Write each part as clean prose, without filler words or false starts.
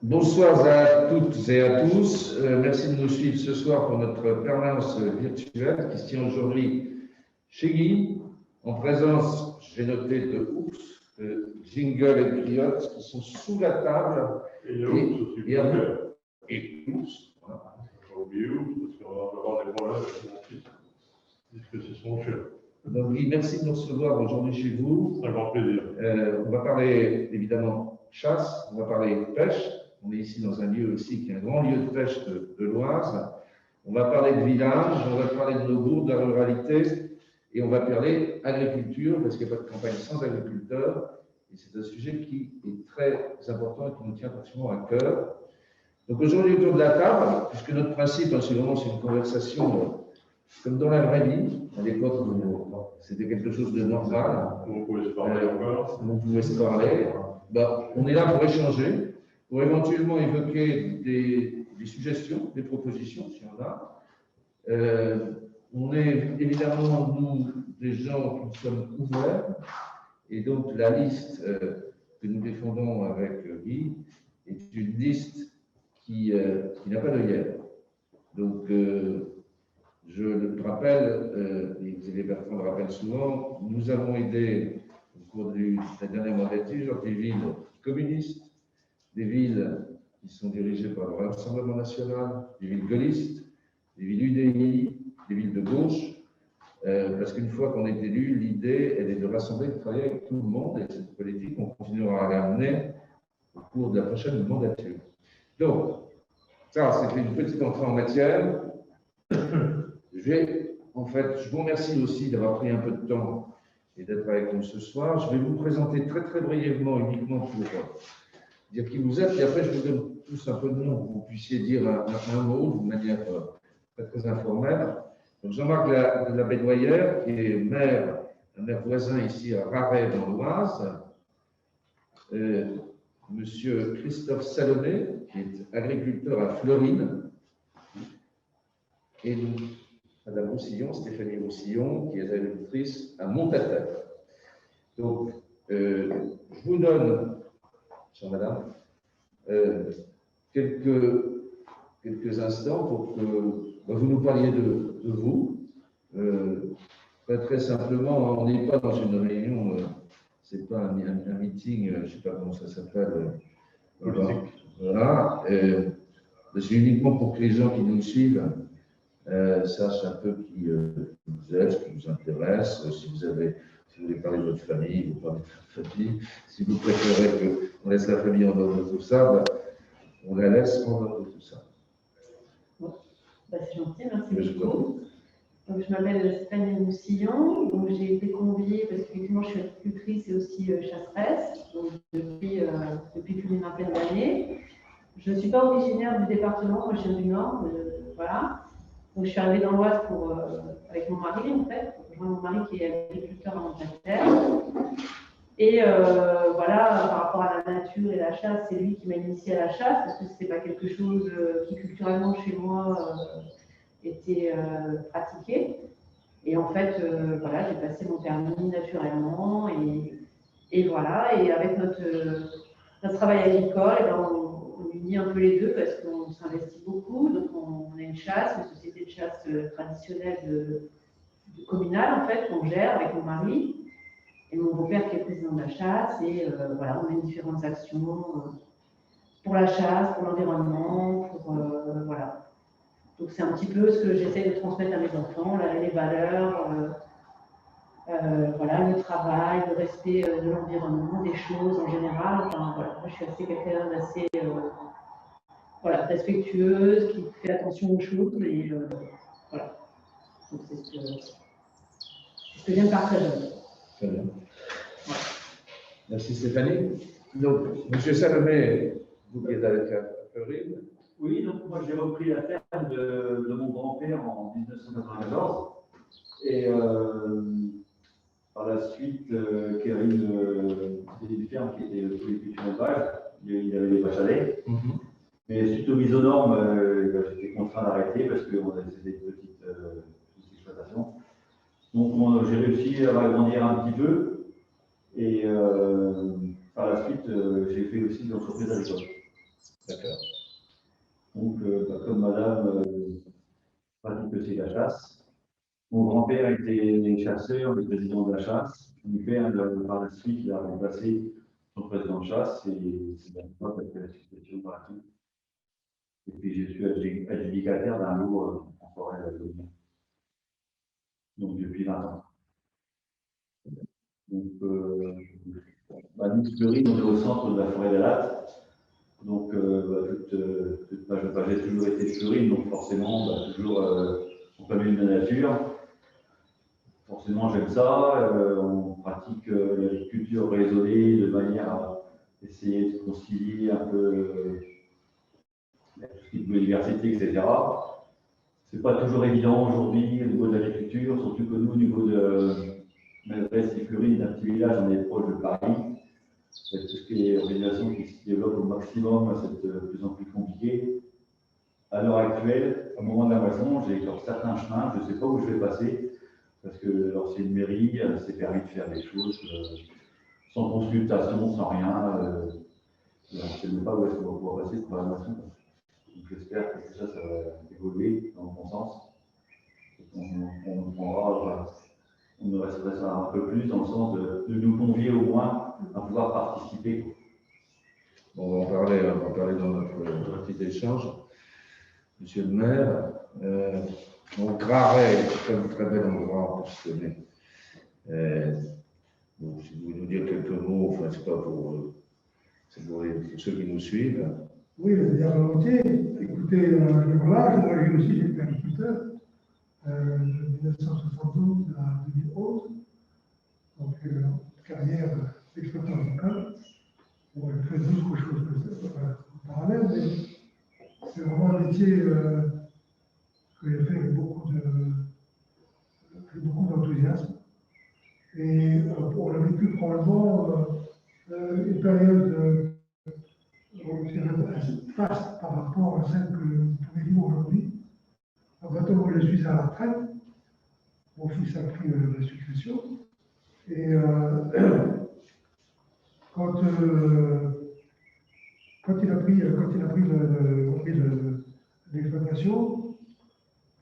Bonsoir à toutes et à tous. Merci de nous suivre ce soir pour notre permanence virtuelle qui se tient aujourd'hui chez Guy, en présence, j'ai noté, de Oups, de Jingle et de Cliot qui sont sous la table. Et Oups aussi. Et Oups. Voilà. Pas oublier Oups, parce qu'on va avoir des problèmes avec mon fils, puisque c'est son chien. Donc Guy, merci de nous recevoir aujourd'hui chez vous. Un grand plaisir. On va parler évidemment chasse, on va parler pêche. On est ici dans un lieu aussi qui est un grand lieu de pêche de l'Oise. On va parler de village, on va parler de nos bourgs, de la ruralité, et on va parler agriculture, parce qu'il n'y a pas de campagne sans agriculteurs. Et c'est un sujet qui est très important et qui nous tient particulièrement à cœur. Donc aujourd'hui, autour de la table, puisque notre principe, c'est vraiment une conversation comme dans la vraie vie, à l'époque où c'était quelque chose de normal. Vous pouvez se parler encore. On pouvait se parler. On est là pour échanger, pour éventuellement évoquer des suggestions, des propositions, s'il y en a. On est évidemment, nous, des gens qui sommes ouverts, et donc la liste que nous défendons avec Guy est une liste qui n'a pas de hier. Donc, je le rappelle, et Xavier Bertrand le rappelle souvent, nous avons aidé au cours de la dernière mandature des villes communistes, des villes qui sont dirigées par le Rassemblement national, des villes gaullistes, des villes UDI, des villes de gauche, parce qu'une fois qu'on est élu, l'idée, elle est de rassembler, de travailler avec tout le monde, et cette politique, on continuera à la mener au cours de la prochaine mandature. Donc, ça, c'était une petite entrée en matière. Je vous remercie aussi d'avoir pris un peu de temps et d'être avec nous ce soir. Je vais vous présenter très très brièvement, uniquement pour dire qui vous êtes, et après je vous donne tous un peu de nom pour que vous puissiez dire un mot d'une manière très très informelle. Donc Jean-Marc Labédoyère, qui est un maire voisin ici à Raret dans l'Oise. Monsieur Christophe Salomé, qui est agriculteur à Florine. Et Madame Roussillon, Stéphanie Roussillon, qui est agricultrice à Montataire. Donc, je vous donne, chère Madame, quelques instants pour que vous nous parliez de vous. Très simplement, on n'est pas dans une réunion, c'est pas un meeting, je ne sais pas comment ça s'appelle. Voilà. C'est uniquement pour que les gens qui nous suivent sachent un peu qui vous êtes, ce qui vous intéresse. Si vous voulez parler de votre famille, vous parlez de votre famille. Si vous préférez qu'on laisse la famille en dehors de tout ça, on la laisse en dehors de tout ça. C'est gentil, merci beaucoup. Donc, je m'appelle Stéphanie Roussillon. J'ai été conviée parce qu'effectivement, je suis agricultrice et aussi chasseresse depuis plus d'une vingtaine d'années. Je ne suis pas originaire du département, moi je viens du Nord, voilà. Donc je suis arrivée dans l'Oise avec mon mari en fait, pour rejoindre mon mari qui est agriculteur à Montataire. Et voilà, par rapport à la nature et la chasse, c'est lui qui m'a initiée à la chasse parce que ce n'était pas quelque chose qui culturellement chez moi était pratiqué. Et en fait, voilà, j'ai passé mon permis naturellement et voilà. Et avec notre travail agricole, on unit un peu les deux parce qu'on s'investit beaucoup. Donc on a une chasse, une société de chasse traditionnelle communale en fait, qu'on gère avec mon mari. Et mon beau-père qui est président de la chasse. Et voilà, on a différentes actions pour la chasse, pour l'environnement, voilà. Donc c'est un petit peu ce que j'essaie de transmettre à mes enfants, les valeurs, voilà, le travail, le respect de l'environnement, des choses en général. Enfin, voilà, moi je suis quelqu'un d'assez voilà, respectueuse, qui fait attention aux choses et voilà. Donc c'est ce que j'aime partager. Très bien. Voilà. Merci Stéphanie. Donc, M. Salomé, vous qui êtes avec la Florine. Oui, donc moi j'ai repris la ferme de mon grand-père en 1994 et par la suite, qui avait une ferme qui était polyculture élevage, il avait des vaches à lait. Mais suite aux mises aux normes, j'étais contraint d'arrêter parce que c'était une petite exploitation. Donc j'ai réussi à m'agrandir un petit peu et par la suite, j'ai fait aussi de l'entreprise agricole. D'accord. Donc, comme madame pratique aussi la chasse, mon grand-père était chasseur, le président de la chasse. Mon père, par la suite, il a remplacé son président de chasse et c'est la fois qu'il a fait la succession pratique. Et puis, je suis adjudicataire d'un lot en forêt de la Gaudine. Donc, depuis 20 ans. Donc, Nice Fleury, on est au centre de la forêt d'Alatte. Donc, j'ai toujours été fleurine, donc forcément, toujours en famille de la nature. Forcément, j'aime ça. On pratique l'agriculture raisonnée de manière à essayer de concilier un peu tout ce qui est biodiversité, etc. C'est pas toujours évident aujourd'hui au niveau de l'agriculture, surtout que nous, au niveau de Malgré et Fleury, d'un petit village, on est proche de Paris. Avec tout ce qui est organisation qui se développe au maximum, c'est de plus en plus compliqué. À l'heure actuelle, au moment de la moisson, j'ai encore certains chemins, je ne sais pas où je vais passer, parce que l'ancienne mairie s'est permis de faire des choses sans consultation, sans rien. Je ne sais même pas où est-ce qu'on va pouvoir passer pour la moisson. Donc j'espère que tout ça, ça va évoluer dans le bon sens. On prendra, on nous resterait ça un peu plus dans le sens de nous convier au moins à pouvoir participer. Bon, on va en parler dans notre petit échange. Monsieur le maire, donc Graret, c'est un très bel endroit pour se connaître. Donc, si vous voulez nous dire quelques mots, enfin, c'est pas pour, c'est pour ceux qui nous suivent. Oui, je veux dire volontiers. Écoutez, voilà, j'ai aussi été agriculteur de 1972 à 2011. Donc, carrière d'exploitant agricole. Bon, je fais d'autres choses que ça, en parallèle, mais c'est vraiment un métier que j'ai fait avec beaucoup d'enthousiasme. Et on a vécu probablement une période assez faste par rapport à celle que vous pouvez vivre aujourd'hui. Maintenant, je suis à la retraite. Mon fils a pris la succession. Et quand il a pris l'exploitation,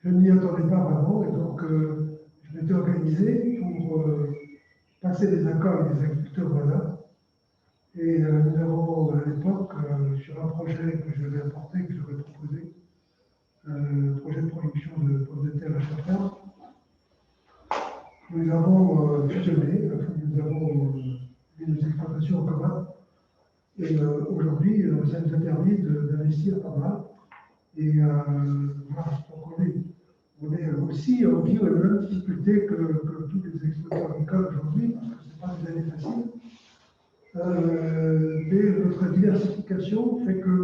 je ne m'y attendais pas vraiment. Et donc, je m'étais organisé pour passer des accords avec des agriculteurs voisins. Et nous avons, à l'époque, sur un projet que je vais apporter, que j'aurais proposé, projet de production de pommes de terre à Châtelain, nous avons fusionné, nous avons mis nos exploitations en commun. Et aujourd'hui, ça nous a permis d'investir pas mal. Et voilà, donc on est aussi en vie aux mêmes difficultés que tous les exploitants agricoles aujourd'hui, parce que ce n'est pas des années faciles. Mais notre diversification fait que,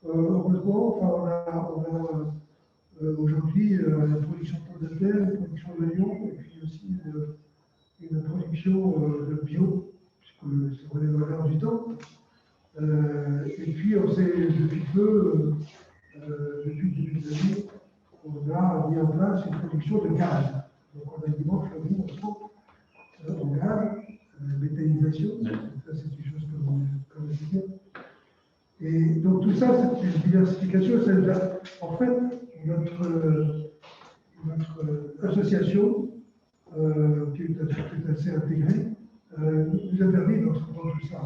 heureusement, enfin, on a aujourd'hui la production de pommes de terre, la production d'oignons, et puis aussi une production de bio, puisque c'est vraiment dans l'air du temps. Et puis, on s'est, depuis peu, depuis le début de l'année, on a mis en place une production de gaz. Donc, on a également Fleury en gaz, méthanisation, ça c'est une chose que vous connaissez bien. Et donc tout ça, c'est une diversification. En fait, notre association, qui est assez intégrée, nous a permis d'entreprendre tout ça.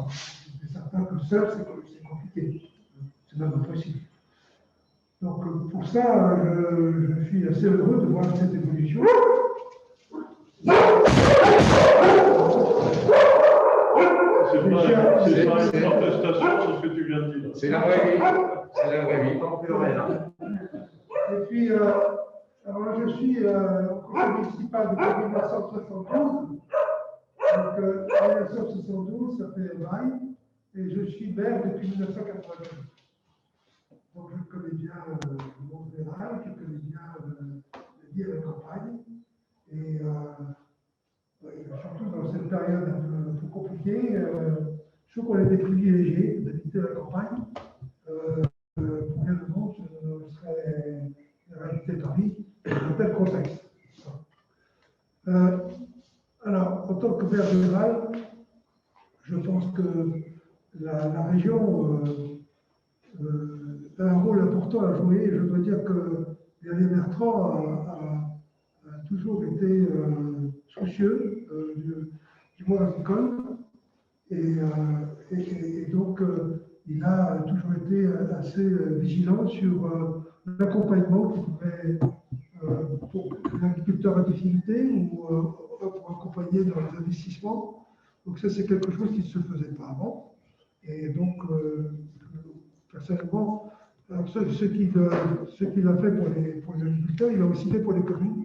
C'est certain que seul, c'est compliqué. C'est même impossible. Donc pour ça, je suis assez heureux de voir cette évolution. C'est pas une contestation sur ce que tu viens de dire. C'est la vraie vie. C'est la vraie vie. Et puis, alors je suis au conseil municipal depuis 1972. Donc, en 1972, ça fait un bail. Et je suis maire depuis 1992. Donc, je connais bien le monde rural, je connais bien la vie à la campagne. Et surtout dans cette période un peu compliquée, je trouve qu'on a été privilégiés d'habiter à la campagne. Pour bien le monde, je serais habité Paris dans un tel contexte. Alors, en tant que maire rural, je pense que la région a un rôle important à jouer. Je dois dire que Xavier Bertrand a toujours été soucieux du monde agricole et donc il a toujours été assez vigilant sur l'accompagnement qu'il pouvait pour l'agriculteur en difficulté ou pour accompagner dans les investissements. Donc ça, c'est quelque chose qui ne se faisait pas avant. Et donc, personnellement, alors ce qu'il a fait pour les agriculteurs, il a aussi fait pour les communes.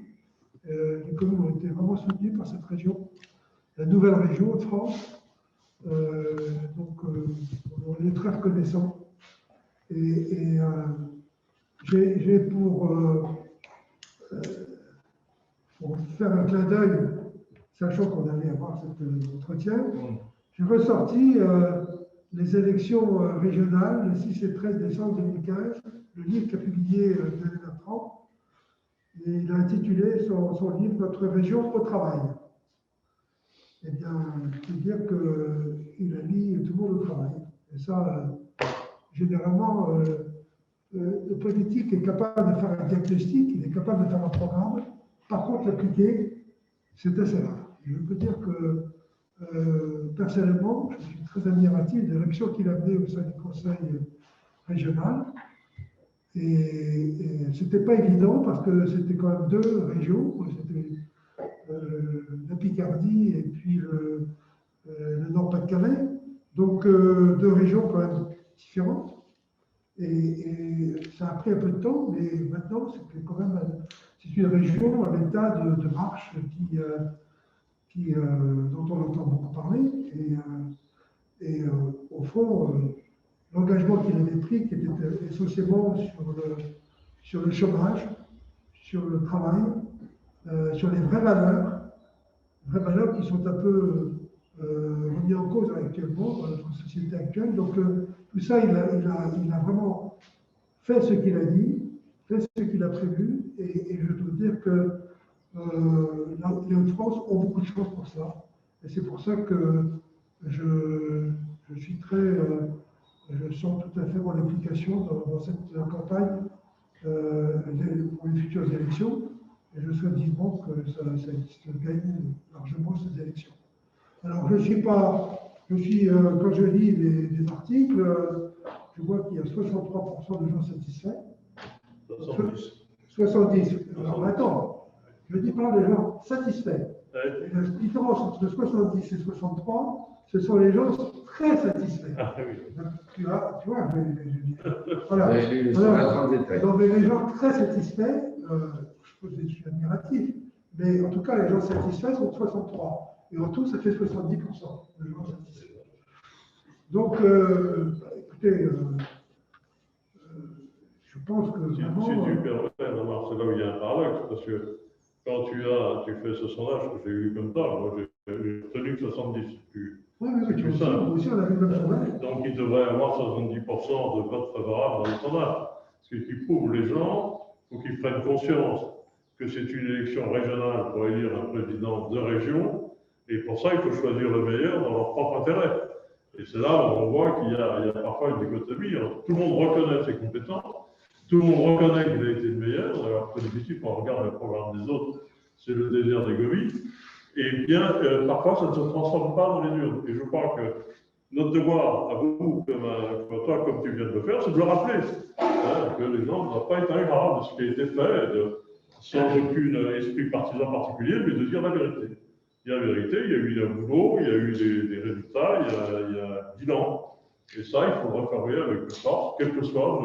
Les communes ont été vraiment soutenues par cette région, la nouvelle région de France. Donc, on est très reconnaissant. Et j'ai pour faire un clin d'œil, sachant qu'on allait avoir cet entretien, j'ai ressorti les élections régionales le 6 et 13 décembre 2015, le livre qu'a publié Xavier Bertrand, et il a intitulé son livre « Notre région au travail ». Eh bien, je peux dire qu'il a mis tout le monde au travail. Et ça, généralement, le politique est capable de faire un diagnostic, il est capable de faire un programme. Par contre, l'appliquer, c'est assez rare. Je peux dire que, personnellement, je suis très admiratif de l'action qu'il a menée au sein du Conseil régional. Et ce n'était pas évident parce que c'était quand même deux régions. C'était la Picardie et puis le Nord-Pas-de-Calais. Donc, deux régions quand même différentes. Et ça a pris un peu de temps, mais maintenant, c'est quand même une région à l'état de marche dont on entend beaucoup parler. Et au fond, l'engagement qu'il avait pris, qui était essentiellement sur le chômage, sur le travail, sur les vraies valeurs qui sont un peu remises en cause actuellement dans notre société actuelle. Donc, tout ça, il a vraiment fait ce qu'il a dit, fait ce qu'il a prévu, et je dois dire que les Hauts-de-France ont beaucoup de chance pour ça. Et c'est pour ça que je suis je sens tout à fait mon implication dans cette campagne pour les futures élections. Et je souhaite vivement que ça gagne largement ces élections. Alors, quand je lis les articles, je vois qu'il y a 63% de gens satisfaits. 70. Alors attends, je dis pas les gens satisfaits. Et la différence entre 70 et 63, ce sont les gens très satisfaits. Ah, oui. Tu vois, voilà. Donc, les gens très satisfaits, je suis admiratif, mais en tout cas, les gens satisfaits sont 63. Et en tout, ça fait 70% de gens satisfaits. Donc, écoutez, je pense que vraiment... Si tu permets, c'est là où il y a un paradoxe, parce que quand tu fais ce sondage que j'ai eu comme ça, moi j'ai obtenu que 70. Oui, tu aussi, on a vu le même sondage. Donc il devrait y avoir 70% de votes favorables dans le sondage. Ce qui prouve les gens, il faut qu'ils prennent conscience que c'est une élection régionale pour élire un président de région, et pour ça il faut choisir le meilleur dans leur propre intérêt. Et c'est là où on voit qu'il y a parfois une dichotomie. Tout le monde reconnaît ses compétences, tout le monde reconnaît qu'il a été le meilleur. Alors, c'est difficile quand on regarde le programme des autres, c'est le désert des gomis. Et bien, parfois, ça ne se transforme pas dans les urnes. Et je crois que notre devoir à vous, comme toi, comme tu viens de le faire, c'est de le rappeler. Que les gens ne doivent pas être ingraves de ce qui a été fait, sans aucun esprit partisan particulier, mais de dire la vérité. Il y a la vérité, il y a eu un boulot, il y a eu des résultats, il y a un bilan. Et ça, il faut le refermer avec force, quelles que soient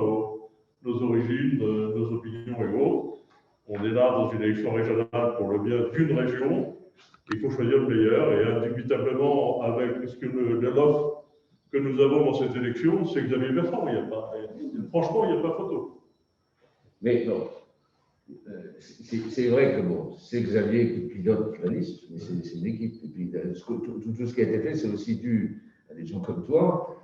nos origines, nos opinions et autres. On est là dans une élection régionale pour le bien d'une région. Il faut choisir le meilleur et indubitablement, avec l'offre que nous avons dans cette élection, c'est Xavier Bertrand. Franchement, il n'y a pas photo. Mais non. C'est vrai que bon, c'est Xavier qui pilote la liste, mais c'est une équipe. Et puis tout ce qui a été fait, c'est aussi dû à des gens comme toi.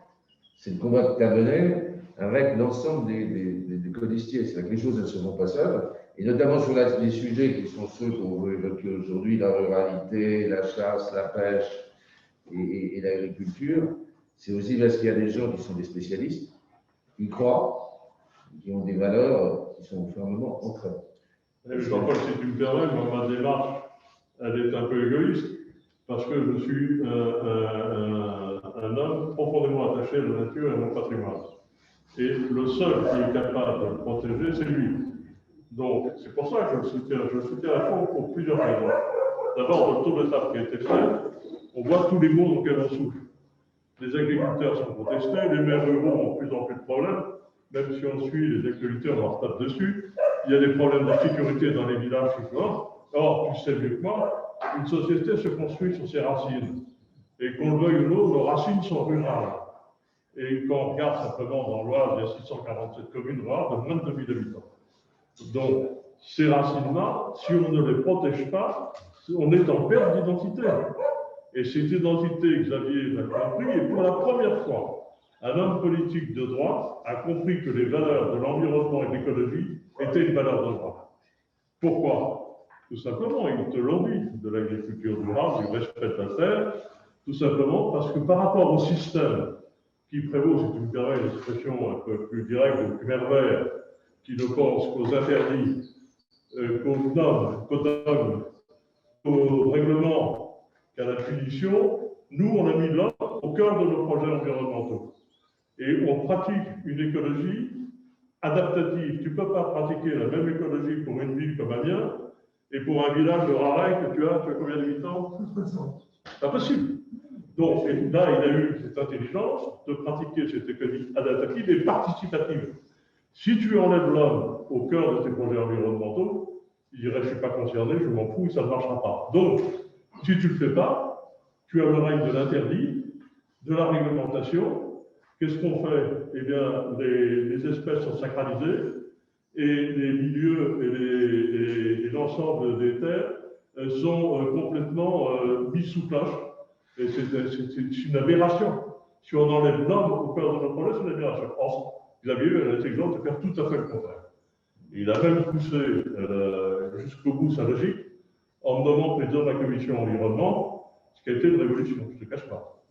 C'est le combat que tu as mené avec l'ensemble des colistiers. C'est-à-dire que les choses ne se font pas seules, et notamment sur les sujets qui sont ceux qu'on veut évoquer aujourd'hui, la ruralité, la chasse, la pêche et l'agriculture. C'est aussi parce qu'il y a des gens qui sont des spécialistes, qui croient, qui ont des valeurs qui sont fermement ancrées. Jean-Paul, si tu me permets, moi, ma démarche, elle est un peu égoïste, parce que je suis un homme profondément attaché à la nature et à mon patrimoine. Et le seul qui est capable de le protéger, c'est lui. Donc, c'est pour ça que je le soutiens. Je le soutiens à fond pour plusieurs raisons. D'abord, le tour de table qui a été fait, on voit tous les mots auxquels on souffle. Les agriculteurs sont protestés, les maires ruraux ont de plus en plus de problèmes, même si on suit les actualités, on leur tape dessus. Il y a des problèmes de sécurité dans les villages, etc. Or, tu sais mieux que moi, une société se construit sur ses racines. Et qu'on le veuille ou non, nos racines sont rurales. Et quand on regarde simplement dans l'Oise, il y a 647 communes rurales de moins de 2000 habitants. Donc, ces racines-là, si on ne les protège pas, on est en perte d'identité. Et cette identité, Xavier l'a compris, et pour la première fois, un homme politique de droite a compris que les valeurs de l'environnement et de l'écologie étaient une valeur de droit. Pourquoi? Tout simplement, ils te l'ont dit, de l'agriculture durable, du respect de la terre, tout simplement parce que par rapport au système qui prévaut, si tu me permets l'expression un peu plus directe de Khmer vert, qui ne pense qu'aux interdits, qu'aux normes, qu'aux dogmes, qu'au règlement, qu'à la punition, nous, on a mis l'homme au cœur de nos projets environnementaux. Et on pratique une écologie adaptative. Tu ne peux pas pratiquer la même écologie pour une ville comme Amiens et pour un village de Raraï que tu as combien d'habitants? Pas possible. Donc là, il a eu cette intelligence de pratiquer cette économie adaptative et participative. Si tu enlèves l'homme au cœur de tes projets environnementaux, il dirait, je ne suis pas concerné, je m'en fous, ça ne marchera pas. Donc, si tu ne le fais pas, tu as le règne de l'interdit, de la réglementation. Qu'est-ce qu'on fait? Eh bien, les espèces sont sacralisées et les milieux et l'ensemble des terres sont complètement mis sous cloche. Et c'est une aberration. Si on enlève l'homme au cœur de nos projets, c'est une aberration. Or, Xavier a l'intelligence de faire tout à fait le contraire. Il a même poussé jusqu'au bout sa logique en nommant président de la commission environnement, ce qui a été une révolution, je ne te cache pas.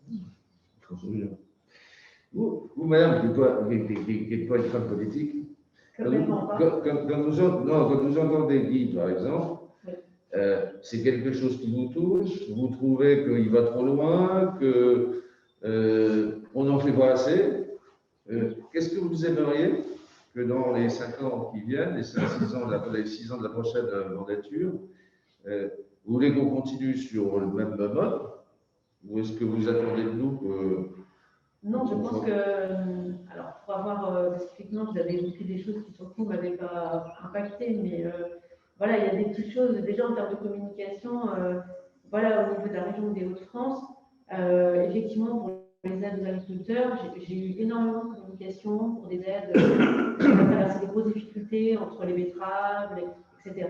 Vous, madame, qui n'êtes pas une femme politique, quand vous entendez dire, par exemple, oui. C'est quelque chose qui vous touche, vous trouvez qu'il va trop loin, qu'on n'en fait pas assez, qu'est-ce que vous aimeriez que dans les 5 ans qui viennent, les 6 ans de la prochaine mandature, vous voulez qu'on continue sur le même mode, ou est-ce que vous attendez de nous que... Non, je pense que, alors pour avoir, parce qu'effectivement, vous avez évoqué des choses qui surtout ne m'avaient pas impacté, mais voilà, il y a des petites choses, déjà en termes de communication, voilà, au niveau de la région des Hauts-de-France, effectivement, pour les aides aux agriculteurs, j'ai eu énormément de communication pour des aides qui ont traversé des grosses difficultés entre les betteraves, etc.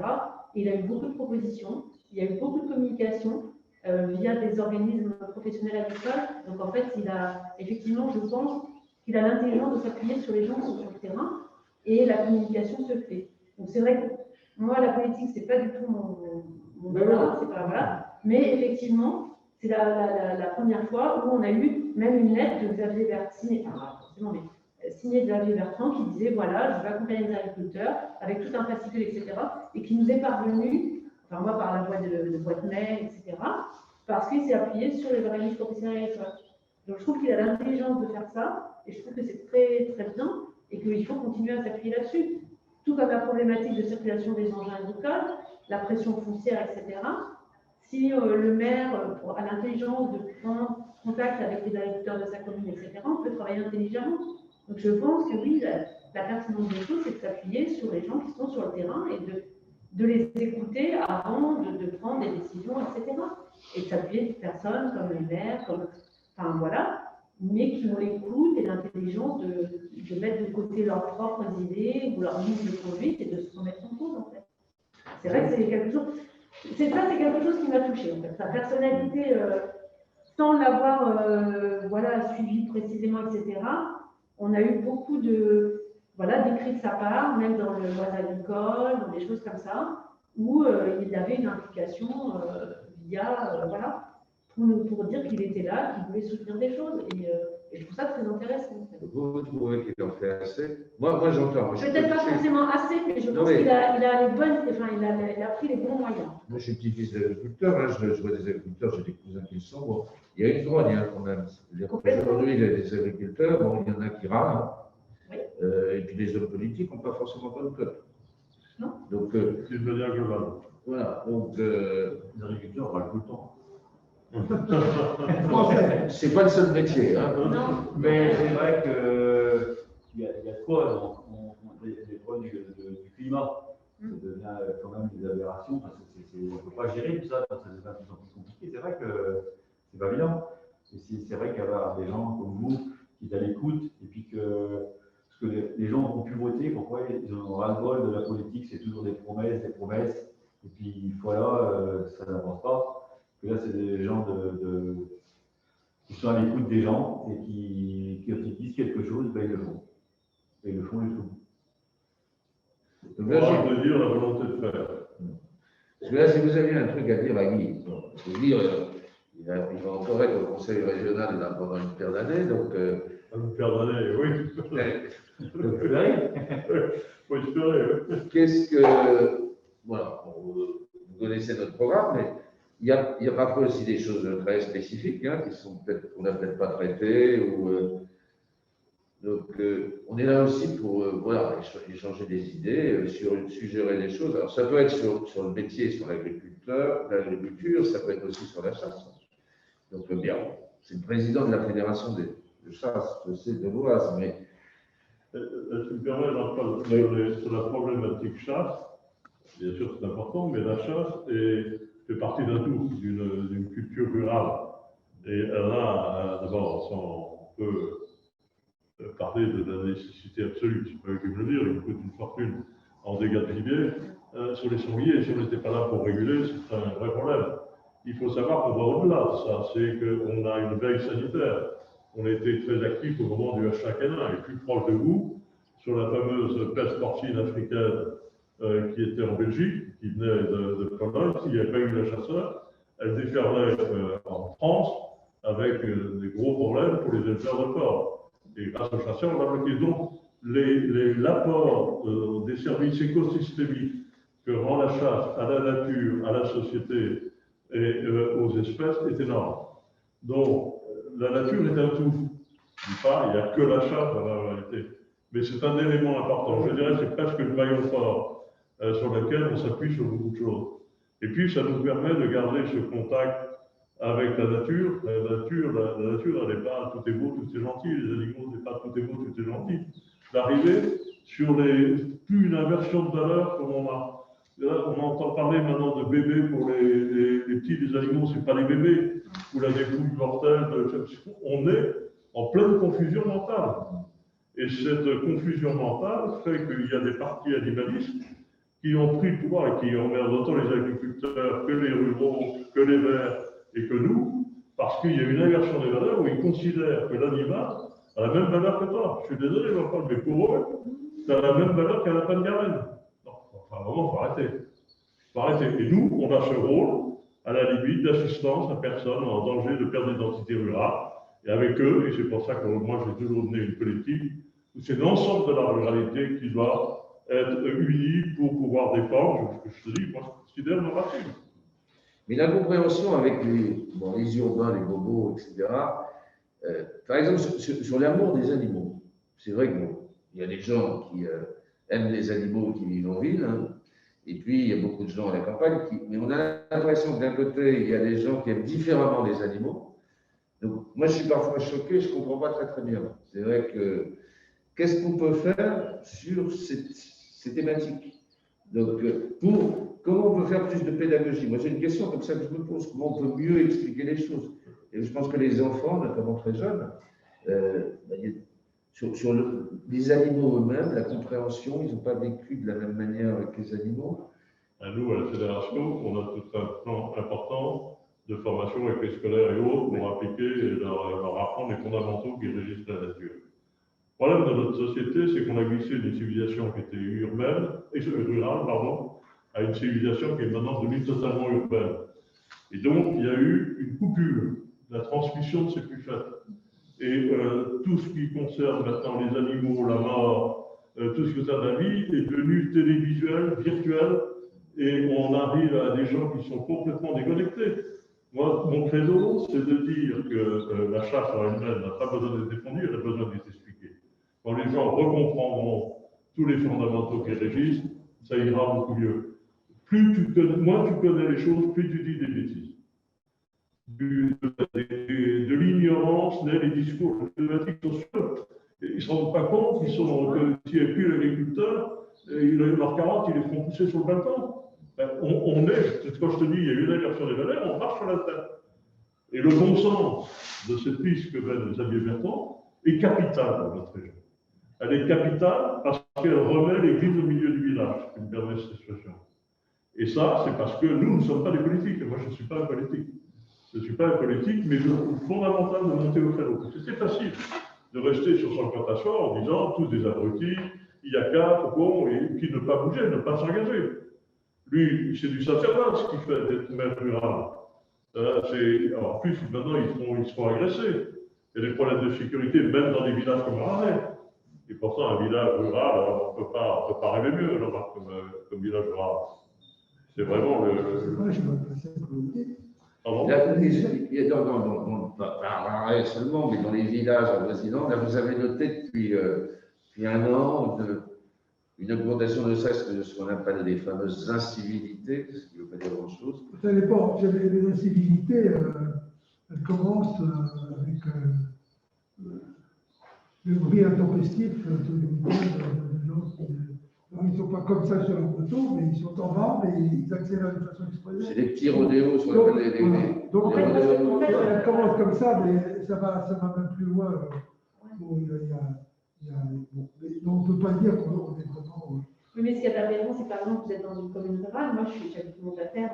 Et il a eu beaucoup de propositions, il y a eu beaucoup de communication. Via des organismes professionnels agricoles. Donc en fait, il a effectivement, je pense, qu'il a l'intelligence de s'appuyer sur les gens qui sont sur le terrain et la communication se fait. Donc c'est vrai que moi, la politique, c'est pas du tout mon domaine, c'est pas voilà. Mais effectivement, c'est la première fois où on a eu même une lettre de Xavier Bertrand, signée de Xavier Bertrand, qui disait voilà, je vais accompagner les agriculteurs avec tout un fascicule, etc. Et qui nous est parvenu. Enfin, moi, par la voie de boîte mail, etc., parce qu'il s'est appuyé sur les organismes professionnels agricoles. Donc, je trouve qu'il a l'intelligence de faire ça, et je trouve que c'est très, très bien, et qu'il faut continuer à s'appuyer là-dessus. Tout comme la problématique de circulation des engins agricoles, la pression foncière, etc. Si le maire a l'intelligence de prendre contact avec les agriculteurs de sa commune, etc., on peut travailler intelligemment. Donc, je pense que oui, la pertinence des choses, c'est de s'appuyer sur les gens qui sont sur le terrain et de les écouter avant de prendre des décisions, etc. Et de s'appuyer sur des personnes comme les maires, enfin voilà, mais qui ont l'écoute et l'intelligence de mettre de côté leurs propres idées ou leurs lignes de conduite et de se remettre en cause, en fait. C'est vrai que c'est quelque chose, c'est quelque chose qui m'a touchée, en fait. Sa personnalité, sans l'avoir voilà, suivie précisément, etc., on a eu beaucoup d'écrits de sa part, même dans le Oise agricole, dans des choses comme ça, où il avait une implication via, voilà, pour dire qu'il était là, qu'il voulait soutenir des choses. Et Et je trouve ça très intéressant. En fait. Vous trouvez qu'il en fait assez? Moi j'entends. Peut-être pas forcément assez, mais je pense qu'il a les bonnes, enfin, il a pris les bons moyens. Moi, je suis petit-fils d'agriculteur, hein, je vois des agriculteurs, j'ai des cousins qui le sont. Bon, il y a une grogne hein, quand même. Aujourd'hui, il y a des agriculteurs, bon, il y en a qui râlent. Hein. Oui. Et puis les hommes politiques n'ont pas forcément bonne cote. Non. Donc, C'est une manière globale. voilà. Donc, Les agriculteurs râlent tout le temps. c'est pas le seul métier. Hein. Non. Mais c'est vrai qu'il y a de quoi dans les problèmes du climat. Ça devient quand même des aberrations. Parce que on ne peut pas gérer tout ça, parce que ça devient de plus en plus compliqué. C'est vrai que c'est pas évident. Et c'est vrai qu'il y a des gens comme vous qui sont à l'écoute, et puis parce que les gens ont pu voter, pourquoi ils ont ras-le-bol de la politique, c'est toujours des promesses, et puis voilà, ça n'avance pas. Que là, c'est des gens qui sont à l'écoute des gens et qui quand ils disent quelque chose, ben, ils le font. Et ils le font jusqu'au bout. Donc là, Courage de dire la volonté de faire. parce que là, si vous aviez un truc à dire à Guy, je veux dire, il va encore être au conseil régional là, pendant une paire d'années, donc. Une paire d'années, oui. Faut espérer, oui. Qu'est-ce que. Voilà, vous connaissez notre programme, mais il y a parfois aussi des choses très spécifiques hein, qu'on n'a peut-être pas traitées. Donc, on est là aussi pour voilà, échanger des idées, suggérer des choses. Alors, ça peut être sur le métier, sur l'agriculture, ça peut être aussi sur la chasse. Donc, bien, c'est le président de la fédération de chasse, je sais, de l'Oise, mais. Tu me permets, sur la problématique chasse, bien sûr c'est important, mais la chasse fait partie d'un tout, d'une culture rurale. Et là, d'abord, on peut parler de la nécessité absolue, c'est pas eux qui me le dire, il coûte une fortune en dégâts de gibier. Sur les sangliers, si on n'était pas là pour réguler, c'est un vrai problème. Il faut savoir qu'on va au-delà de ça, c'est qu'on a une veille sanitaire. On a été très actifs au moment du H5N1 et plus proche de vous, sur la fameuse peste porcine africaine qui était en Belgique, qui venait de Pologne. S'il n'y avait pas eu la chasseur, elle déferlait en France avec des gros problèmes pour les éleveurs de porc. Et grâce aux chasseurs, on l'a bloqué. Donc, l'apport des services écosystémiques que rend la chasse à la nature, à la société et aux espèces est énorme. Donc, la nature est un tout. Je ne dis pas, il n'y a que la chasse dans la réalité. Mais c'est un élément important. Je dirais que c'est presque le maillon fort sur lequel on s'appuie sur beaucoup de choses. Et puis, ça nous permet de garder ce contact avec la nature. La nature, elle n'est pas tout est beau, tout est gentil. Les animaux, c'est pas tout est beau, tout est gentil. D'arriver sur plus une inversion de valeur comme on a. Là, on entend parler maintenant de bébés pour les petits, les animaux, ce n'est pas les bébés, ou la dépouille mortelle. On est en pleine confusion mentale. Et cette confusion mentale fait qu'il y a des partis animalistes qui ont pris le pouvoir et qui emmerdent autant les agriculteurs que les ruraux, que les verts et que nous, parce qu'il y a une inversion des valeurs où ils considèrent que l'animal a la même valeur que toi. Je suis désolé, Jean-Paul, mais pour eux, ça a la même valeur qu'un lapin de garenne. Enfin, vraiment, il faut arrêter. Faut arrêter. Et nous, on a ce rôle, à la limite, d'assistance à personnes en danger de perte d'identité rurale. Et avec eux, et c'est pour ça que moi, j'ai toujours mené une politique, où c'est l'ensemble de la ruralité qui doit être uni pour pouvoir défendre, je te dis, moi, je considère nos racines. Mais la compréhension avec les urbains, les bobos, etc. Par exemple, sur l'amour des animaux, c'est vrai qu'il y a des gens qui aiment les animaux qui vivent en ville, hein, et puis il y a beaucoup de gens à la campagne, mais on a l'impression que d'un côté, il y a des gens qui aiment différemment les animaux. Donc, moi, je suis parfois choqué, je ne comprends pas très bien. C'est vrai que, qu'est-ce qu'on peut faire sur ces thématiques? Donc, comment on peut faire plus de pédagogie? Moi, j'ai une question comme ça que je me pose. Comment on peut mieux expliquer les choses? Et je pense que les enfants, notamment très jeunes, sur les animaux eux-mêmes, la compréhension, ils n'ont pas vécu de la même manière avec les animaux. Nous, à la Fédération, on a tout un plan important de formation avec les scolaires et autres pour appliquer et leur apprendre les fondamentaux qui régissent la nature. Le problème de notre société, c'est qu'on a glissé d'une civilisation qui était rurale, à une civilisation qui est maintenant devenue totalement urbaine. Et donc, il y a eu une coupure. La transmission ne s'est plus faite. Et tout ce qui concerne maintenant les animaux, la mort, tout ce qui concerne la vie est devenu télévisuel, virtuel, et on arrive à des gens qui sont complètement déconnectés. Moi, mon credo, c'est de dire que la chasse en elle-même n'a pas besoin d'être défendue, elle a besoin d'être expliquée. Quand les gens recomprendront tous les fondamentaux qui régissent, ça ira beaucoup mieux. Moins tu connais les choses, plus tu dis des bêtises. De l'ignorance naît les discours climatiques sociaux. Ils ne se rendent pas compte que s'il n'y a plus l'agriculteur, leurs carottes, ils les font pousser sur le balcon. On est, quand je te dis, il y a une inversion des valeurs, on marche sur la terre. Et le bon sens de cette piste que mène Xavier Bertrand est capital dans notre région. Elle est capitale parce qu'elle remet l'église au milieu du village, qui me permet cette situation. Et ça, c'est parce que nous ne sommes pas des politiques. Moi, je ne suis pas un politique. Je ne suis pas un politique, mais je trouve fondamental de monter au créneau. Parce que c'est facile de rester sur son cantation en disant tous des abrutis, il y a 4 cons, et puis ne pas bouger, ne pas s'engager. Lui, c'est du sacerdoce qu'il fait d'être maire rural. Alors, en plus, maintenant, ils seront agressés. Il y a des problèmes de sécurité, même dans des villages comme Array. Et pourtant, un village rural, on ne peut pas rêver mieux là-bas comme village rural. C'est vraiment Pardon ? Pas Array seulement, mais dans les villages avoisinants, là, vous avez noté depuis 1 an une augmentation de sexe de ce qu'on appelle les fameuses incivilités, ce qui ne veut pas dire grand-chose. Ça dépend. Les incivilités, elles commencent avec le bruit intempestif tous les week-ends. Ils ne sont pas comme ça sur la moto, mais ils sont en bas, mais ils accélèrent de façon expressive. C'est des petits rodéos, ce qu'on appelle les donc, rodéos. elles commencent comme ça, mais ça va même plus loin. Bon, mais on ne peut pas dire qu'on est vraiment. Oui, mais ce qui est aberrant, c'est par exemple, vous êtes dans une commune rurale. Moi, j'habite Montafert,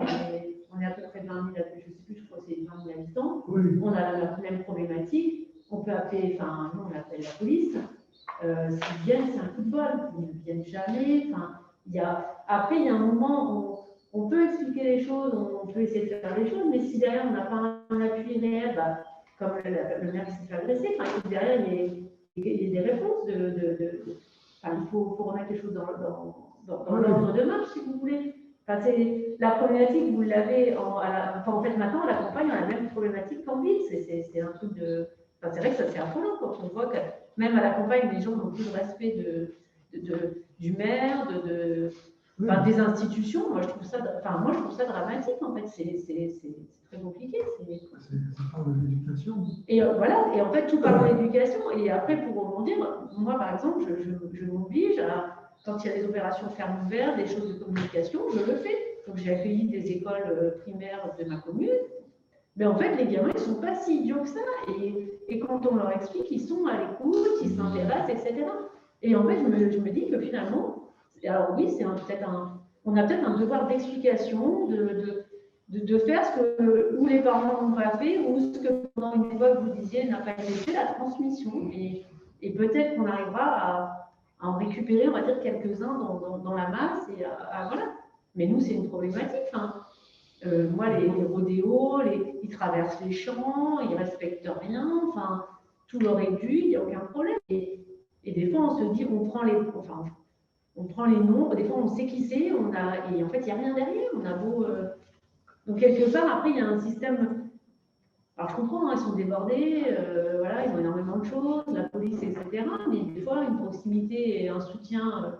on est à peu près 20 000, je ne sais plus, je crois que c'est 20 000 habitants. Oui. On a la même problématique. On peut appeler, enfin, nous, on appelle la police. S'ils viennent, c'est un coup de bol. Ils ne viennent jamais. Après, il y a un moment où on peut expliquer les choses, on peut essayer de faire les choses, mais si derrière, on n'a pas un appui réel, comme le maire qui s'est fait agresser, derrière, il y a des réponses il faut remettre les choses dans l'ordre de marche, si vous voulez. La problématique, vous l'avez, en fait, maintenant, la campagne a la même problématique qu'en ville. C'est un truc de. C'est vrai que ça c'est affolant quand on voit que même à la campagne, les gens n'ont plus de respect du maire, des institutions. Moi, je trouve ça dramatique, en fait. C'est très compliqué. C'est part de l'éducation. Et voilà, et en fait, tout part de l'éducation. Et après, pour rebondir, moi, par exemple, je m'oblige quand il y a des opérations ferme ouverte, des choses de communication, je le fais. Donc, j'ai accueilli des écoles primaires de ma commune. Mais en fait, les gamins, ils ne sont pas si idiots que ça. Et quand on leur explique, ils sont à l'écoute, ils s'intéressent, etc. Et en fait, je me dis que finalement, alors oui, on a peut-être un devoir d'explication, de faire ce que ou les parents n'ont pas fait, ou ce que pendant une époque vous disiez n'a pas été fait, la transmission. Et peut-être qu'on arrivera à en récupérer, on va dire, quelques-uns dans la masse. Voilà. Mais nous, c'est une problématique. Moi, les rodéos, ils traversent les champs, ils ne respectent rien, tout leur est dû, il n'y a aucun problème. Et des fois, on se dit, on prend les nombres, des fois, on sait qui c'est, et en fait, il n'y a rien derrière. On a beau. Donc, quelque part, après, il y a un système. Alors, je comprends, ils sont débordés, ils ont énormément de choses, la police, etc. Mais des fois, une proximité et un soutien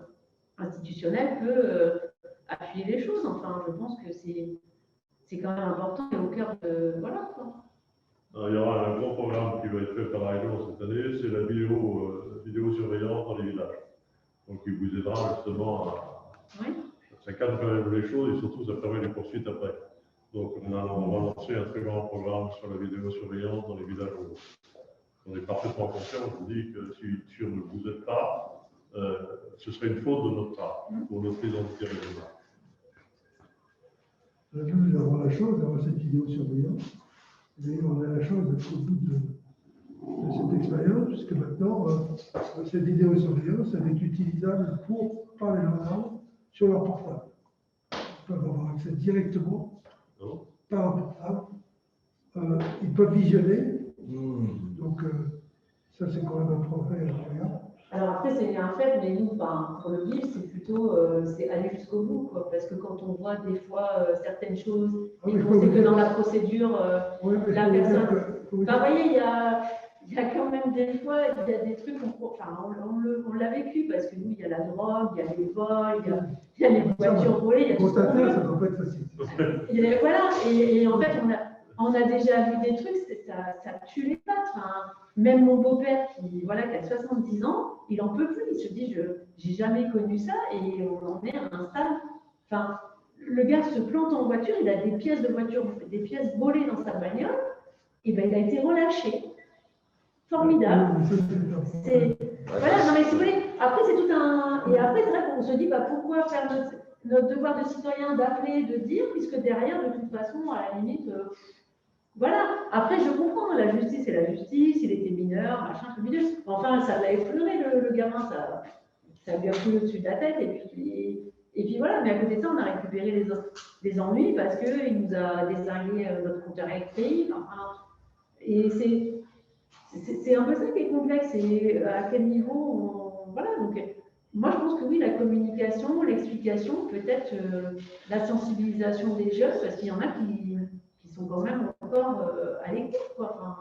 institutionnel peut appuyer les choses. Enfin, je pense que c'est quand même important et au cœur de. Voilà, quoi. Alors, il y aura un gros programme qui va être fait par la région cette année, c'est la vidéosurveillance dans les villages. Donc, il vous aidera justement à. Oui. Ça cadre quand même les choses et surtout, ça permet les poursuites après. Donc, on va lancer un très grand programme sur la vidéosurveillance dans les villages ruraux. On est parfaitement conscient, je vous dis que si on ne vous aide pas, ce serait une faute de notre part pour notre identité régionale. Nous avons la chance d'avoir cette vidéosurveillance. Et on a la chance d'être au bout de cette expérience, puisque maintenant, cette vidéosurveillance, elle est utilisable par les gendarmes sur leur portable. Ils peuvent avoir accès directement par leur portable. Ils peuvent visionner. Donc, Ça, c'est quand même un progrès incroyable. Alors après, c'est un fait, mais nous, enfin, pour le BIF, c'est plutôt c'est aller jusqu'au bout, quoi, parce que quand on voit des fois certaines choses, Ah et oui, qu'on sait que dans la procédure, Oui, mais la faut vous dire personne. que- faut vous Enfin, dire- vous voyez, il y a quand même des fois, il y a des trucs, on l'a vécu, parce que nous, il y a la drogue, il y a les vols, il y a les voitures volées, il y a tout ce qu'on Constater, ça veut. ne doit pas être facile. Et voilà, et en fait, on a déjà vu des trucs, ça tue les pattes. Enfin, même mon beau-père, qui a 70 ans, il en peut plus. Il se dit, j'ai jamais connu ça, et on en est à un stade. Enfin, le gars se plante en voiture, il a des pièces de voiture, des pièces volées dans sa bagnole, et ben il a été relâché. Formidable. Voilà, non mais si vous voulez, après c'est tout un. Et après, c'est vrai qu'on se dit, pourquoi faire notre devoir de citoyen d'appeler, de dire, puisque derrière, de toute façon, à la limite, voilà. Après, je comprends, la justice est la justice, il était mineur, machin, tout bidule. Enfin, ça l'a effleuré, le gamin, ça lui a pris au-dessus de la tête, et puis voilà. Mais à côté de ça, on a récupéré les ennuis parce qu'il nous a désingué notre compteur électrique. Enfin, et c'est un peu ça qui est complexe, et à quel niveau voilà, donc moi je pense que oui, la communication, l'explication, peut-être la sensibilisation des jeunes, parce qu'il y en a qui sont quand même encore à l'écoute, quoi. Enfin,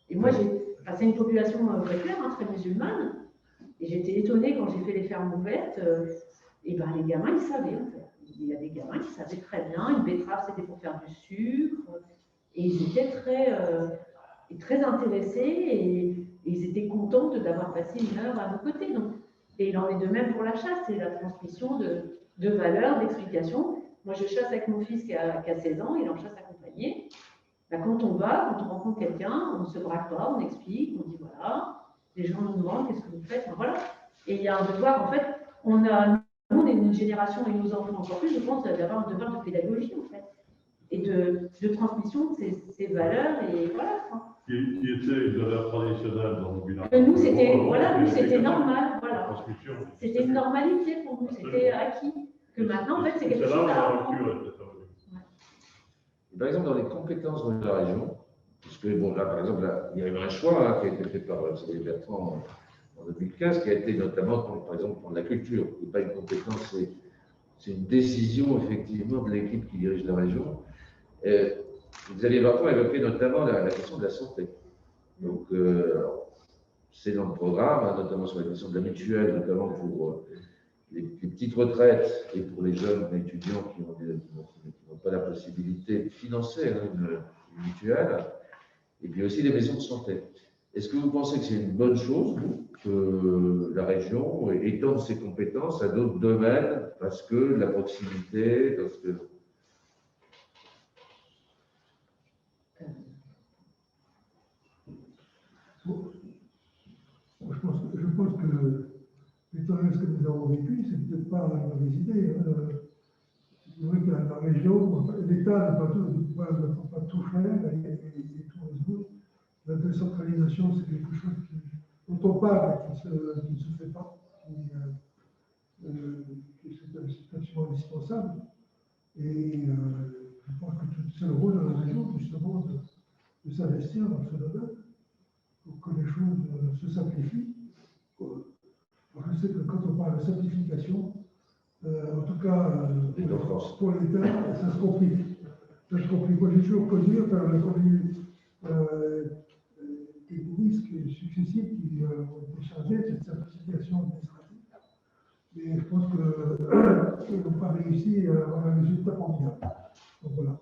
et moi, c'est une population très claire, très musulmane, et j'étais étonnée quand j'ai fait les fermes ouvertes, et ben les gamins, ils savaient, en fait. Il y a des gamins qui savaient très bien, une betterave, c'était pour faire du sucre, et ils étaient très intéressés, et ils étaient contents d'avoir passé une heure à nos côtés. Donc, et il en est de même pour la chasse, c'est la transmission de valeurs, d'explications. Moi, je chasse avec mon fils qui a 16 ans, il est en chasse accompagnée. Quand on rencontre quelqu'un, on ne se braque pas, on explique, on dit voilà, les gens nous demandent qu'est-ce que vous faites, voilà. Et il y a un devoir, en fait, nous, on est une génération, et nos enfants encore plus, je pense, d'avoir un devoir de pédagogie, en fait, et de transmission de ces valeurs, et voilà. Qui était une valeur traditionnelle dans le village. Nous, c'était normal, voilà. Transmission. C'était une normalité pour nous, c'était acquis. Que maintenant, en fait, c'est quelque chose à apprendre. Par exemple, dans les compétences de la région, puisque bon, là, par exemple, là, il y a eu un choix qui a été fait par Xavier Bertrand en 2015, qui a été notamment, par exemple, pour la culture. Ce n'est pas une compétence, c'est une décision, effectivement, de l'équipe qui dirige la région. Xavier Bertrand a évoqué notamment la question de la santé. Donc, c'est dans le programme, notamment sur la question de la mutuelle, notamment pour les petites retraites et pour les jeunes étudiants qui n'ont pas la possibilité de financer une mutuelle, et puis aussi les maisons de santé. Est-ce que vous pensez que c'est une bonne chose, vous, que la région étende ses compétences à d'autres domaines, parce que la proximité, parce que... Je pense que, étant donné ce que nous avons vécu, c'est peut-être pas une mauvaise idée. C'est vrai que la région, l'État ne peut pas tout faire et tout résoudre. La décentralisation, c'est quelque chose dont on parle et qui ne se fait pas. C'est absolument indispensable. Et je pense que c'est le rôle de la région, justement, de s'investir dans ce domaine pour que les choses se simplifient. Je sais que quand on parle de simplification, en tout cas, pour l'État, ça se complique. Ça se complique. Moi, j'ai toujours connu, des ministres successifs qui ont été chargés de cette simplification administrative. Mais je pense qu'ils n'ont pas réussi à avoir un résultat formidable. Donc voilà.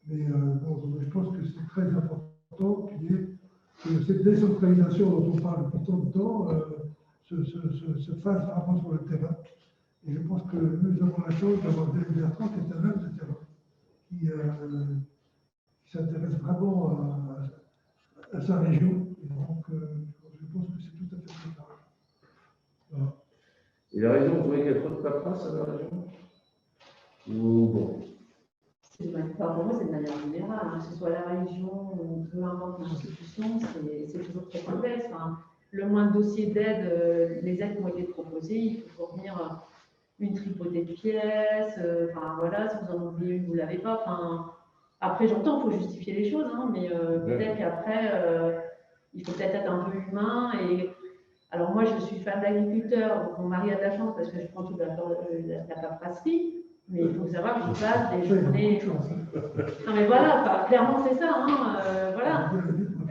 Mais je pense que c'est très important que cette décentralisation dont on parle depuis tant de temps se fasse vraiment sur le terrain. Et je pense que nous avons la chance d'avoir Xavier Bertrand qui est un homme de terrain, qui s'intéresse vraiment à sa région. Et donc, je pense que c'est tout à fait préparé. Voilà. Et la région, vous trouvez qu'il y a trop de paperasse à la région? Ou bon? Pour moi, c'est de manière générale, que ce soit la région ou peu importe l'institution, c'est toujours très complexe. Enfin, le moins de dossiers d'aide, les aides qui ont été proposées, il faut fournir une tripotée de pièces. Enfin voilà, si vous en oubliez une, vous ne l'avez pas. Enfin, après, j'entends, il faut justifier les choses, mais peut-être qu'après, il faut peut-être être un peu humain. Et alors moi, je suis femme d'agriculteur, donc mon mari a de la chance parce que je prends toute la paperasserie. Mais il faut savoir que je passe des journées. Non mais voilà, enfin, clairement c'est ça. Hein, voilà.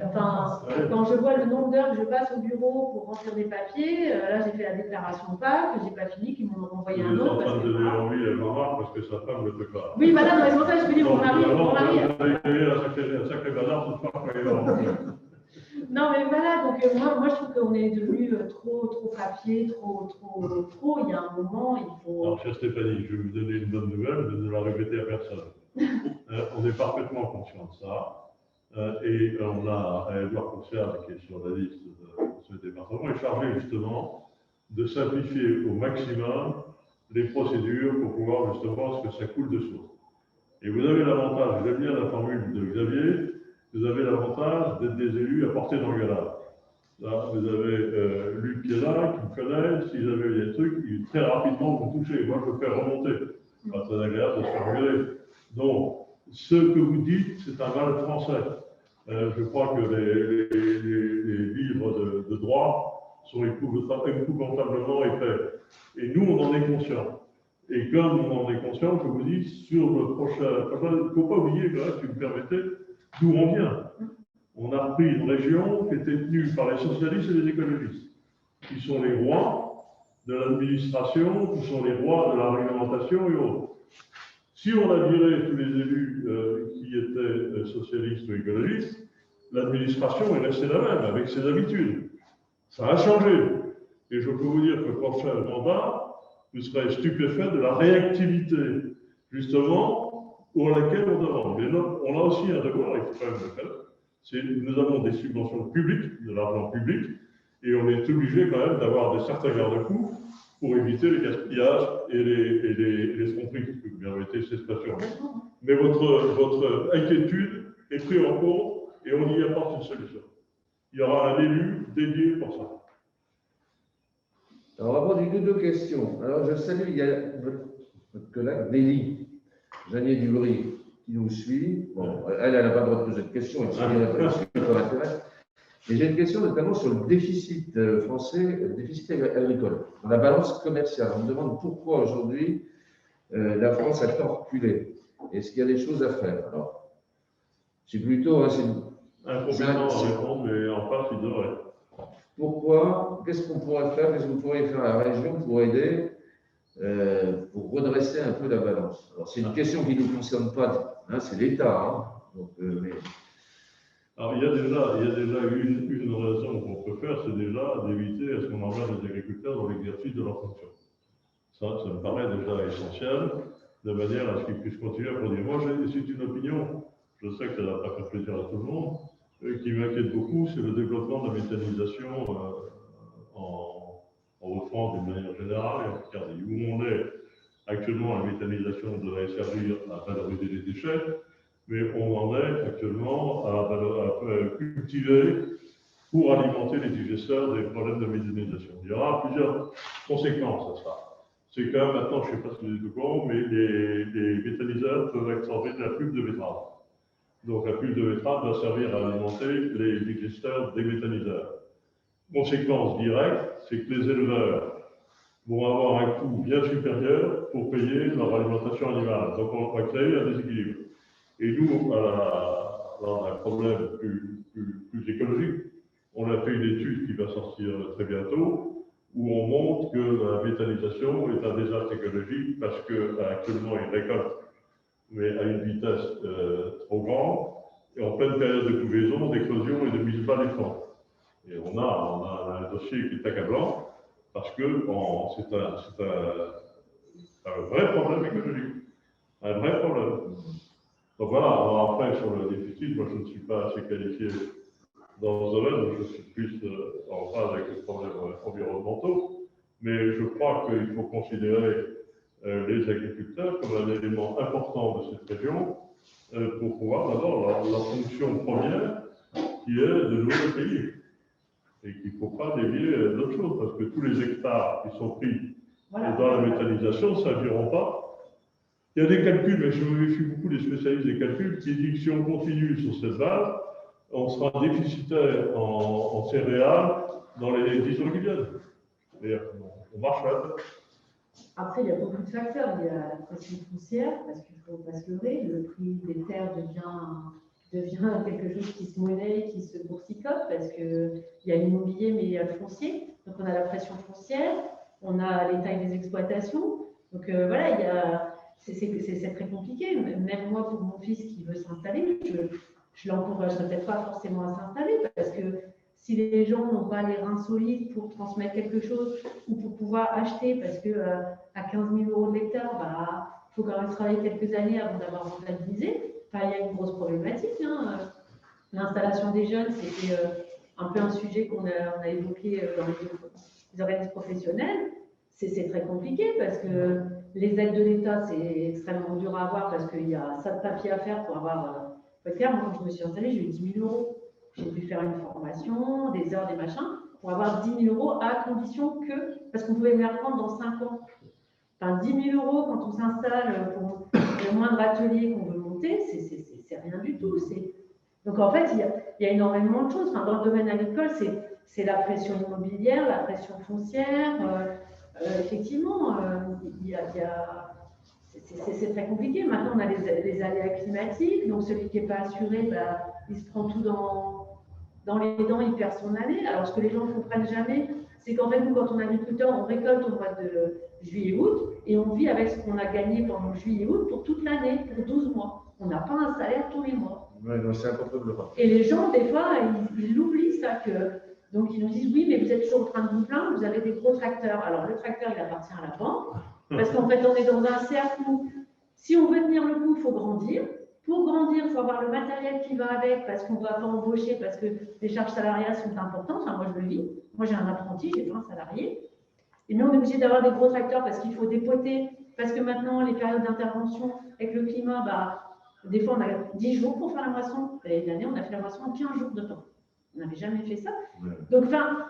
Enfin, quand je vois le nombre d'heures que je passe au bureau pour remplir des papiers, là j'ai fait la déclaration PAC, j'ai pas fini, qu'ils m'ont renvoyé un autre. Vous êtes en train de donner envie à Jean-Marc parce que sa femme ne le fait pas. Oui, madame, mais c'est pour ça que je me dis mon mari. Un sacré bazar ce soir quand il va. Non mais voilà, donc moi je trouve qu'on est devenu trop papier, trop. Il y a un moment, il faut. Alors, chère Stéphanie, je vais vous donner une bonne nouvelle, de ne la répéter à personne. On est parfaitement conscient de ça. Et on a Edouard Concerne, qui est sur la liste de ce département, est chargé justement de simplifier au maximum les procédures pour pouvoir justement ce que ça coule de source. Et vous avez l'avantage, j'aime bien la formule de Xavier, vous avez l'avantage d'être des élus à portée d'engueulade. Là, vous avez Luc qui est là, qui me connaît, si j'avais des trucs, il très rapidement vous touchez. Moi, je peux faire remonter. Pas très agréable de se faire engueuler. Donc, ce que vous dites, c'est un mal français. Je crois que les livres de droit sont épouvantablement épais. Et nous, on en est conscient. Et comme on en est conscient, je vous dis, sur le prochain, il ne faut pas oublier, là, si vous me permettez, d'où on vient. On a pris une région qui était tenue par les socialistes et les écologistes, qui sont les rois de l'administration, qui sont les rois de la réglementation et autres. Si on a viré tous les élus qui étaient socialistes ou écologistes, l'administration est restée la même, avec ses habitudes. Ça a changé. Et je peux vous dire que le prochain mandat, vous serez stupéfait de la réactivité, justement, pour laquelle on demande. Mais là, on a aussi un devoir, il faut quand même le faire. Nous avons des subventions publiques, de l'argent public, et on est obligé quand même d'avoir certains garde-fous pour éviter les gaspillages et les tromperies, si vous permettez cette expression. Mais votre inquiétude est prise en compte et on y apporte une solution. Il y aura un élu dédié pour ça. Alors, on va prendre deux questions. Alors, je salue, il y a votre collègue Nelly Janier-Dubry qui nous suit. Bon, elle n'a pas le droit de poser de questions, elle suit par intérêt. Mais j'ai une question notamment sur le déficit français, le déficit agricole, dans la balance commerciale. On me demande pourquoi aujourd'hui la France a tant reculé. Est-ce qu'il y a des choses à faire? Alors, c'est plutôt. Incompétent à répondre, mais en face, il devrait. Pourquoi? Qu'est-ce qu'on pourrait faire? Qu'est-ce que vous pourriez faire à la région pour aider, pour redresser un peu la balance? Alors, c'est une question qui ne nous concerne pas, hein, c'est l'État. Hein, donc, mais... Alors, il y a déjà une raison qu'on peut faire, c'est déjà d'éviter à ce qu'on engage les agriculteurs dans l'exercice de leur fonction. Ça me paraît déjà essentiel, de manière à ce qu'ils puissent continuer à produire. Moi, c'est une opinion, je sais que ça ne va pas faire plaisir à tout le monde, qui m'inquiète beaucoup, c'est le développement de la méthanisation en Haute-France d'une manière générale et en Picardie. Où on est actuellement, la méthanisation devrait servir à valoriser les déchets, mais on en est actuellement à cultiver pour alimenter les digesteurs des problèmes de méthanisation. Il y aura plusieurs conséquences à ça. C'est que maintenant, je ne sais pas si vous êtes au courant, mais les méthaniseurs peuvent absorber de la pulpe de betterave. Donc la pulpe de betterave doit servir à alimenter les digesteurs des méthaniseurs. Conséquence directe, c'est que les éleveurs vont avoir un coût bien supérieur pour payer leur alimentation animale. Donc on va créer un déséquilibre. Et nous, on a un problème plus écologique. On a fait une étude qui va sortir très bientôt, où on montre que la méthanisation est un désastre écologique parce qu'actuellement, ils récoltent, mais à une vitesse trop grande, et en pleine période de couvaison, d'éclosion et de mise bas des flancs. Et on a un dossier qui est accablant, parce que c'est un vrai problème écologique. Un vrai problème. Donc voilà, alors après, sur le déficit, moi je ne suis pas assez qualifié dans ce domaine, je suis plus en phase avec les problèmes environnementaux, mais je crois qu'il faut considérer les agriculteurs comme un élément important de cette région pour pouvoir avoir la fonction première qui est de nourrir le pays. Et qu'il ne faut pas dévier d'autres choses, parce que tous les hectares qui sont pris dans la méthanisation ne serviront pas. Il y a des calculs, mais je me méfie beaucoup des spécialistes des calculs, qui disent que si on continue sur cette base, on sera déficitaire en céréales dans les 10 ans qui viennent. Et on marche là. Après, il y a beaucoup de facteurs. Il y a la pression foncière, parce qu'il ne faut pas se leurrer. Le prix des terres devient quelque chose qui se monnaie, qui se boursicote, parce qu'il y a l'immobilier, mais il y a le foncier. Donc, on a la pression foncière, on a les tailles des exploitations. Donc, voilà, c'est très compliqué. Même moi, pour mon fils qui veut s'installer, je ne l'encouragerais peut-être pas forcément à s'installer, parce que si les gens n'ont pas les reins solides pour transmettre quelque chose ou pour pouvoir acheter, parce que à 15 000 € de l'hectare, il faut quand même travailler quelques années avant d'avoir rentabilisé. Enfin, il y a une grosse problématique. Hein. L'installation des jeunes, c'était un peu un sujet qu'on a évoqué dans les organismes professionnels. C'est très compliqué parce que les aides de l'État, c'est extrêmement dur à avoir parce qu'il y a ça de papier à faire pour avoir. Moi, quand je me suis installée, j'ai eu 10 000 €. J'ai pu faire une formation, des heures, des machins, pour avoir 10 000 € à condition que, parce qu'on pouvait me les reprendre dans 5 ans. Enfin, 10 000 € quand on s'installe pour le moindre atelier qu'on veut monter, c'est rien du tout. Donc en fait, il y a énormément de choses. Enfin, dans le domaine agricole, c'est la pression immobilière, la pression foncière. Effectivement, c'est très compliqué. Maintenant, on a les aléas climatiques. Donc celui qui n'est pas assuré, il se prend tout dans les dents, il perd son année. Alors, ce que les gens ne comprennent jamais, c'est qu'en fait, nous, quand on est agriculteur, on récolte au mois de juillet-août et on vit avec ce qu'on a gagné pendant juillet-août pour toute l'année, pour 12 mois. On n'a pas un salaire tous les mois. Ouais, c'est important de le rappeler. Et les gens, des fois, ils l'oublient, ça. Donc, ils nous disent, oui, mais vous êtes toujours en train de vous plaindre, vous avez des gros tracteurs. Alors, le tracteur, il appartient à la banque, parce qu'en fait, on est dans un cercle où, si on veut tenir le coup, il faut grandir. Pour grandir, il faut avoir le matériel qui va avec, parce qu'on ne va pas embaucher, parce que les charges salariales sont importantes. Enfin, moi, je le vis. Moi, j'ai un apprenti, j'ai pas un salarié. Et nous, on est obligé d'avoir des gros tracteurs parce qu'il faut dépoter. Parce que maintenant, les périodes d'intervention avec le climat, des fois, on a 10 jours pour faire la moisson. L'année dernière, on a fait la moisson en 15 jours de temps. On n'avait jamais fait ça. Ouais. Donc,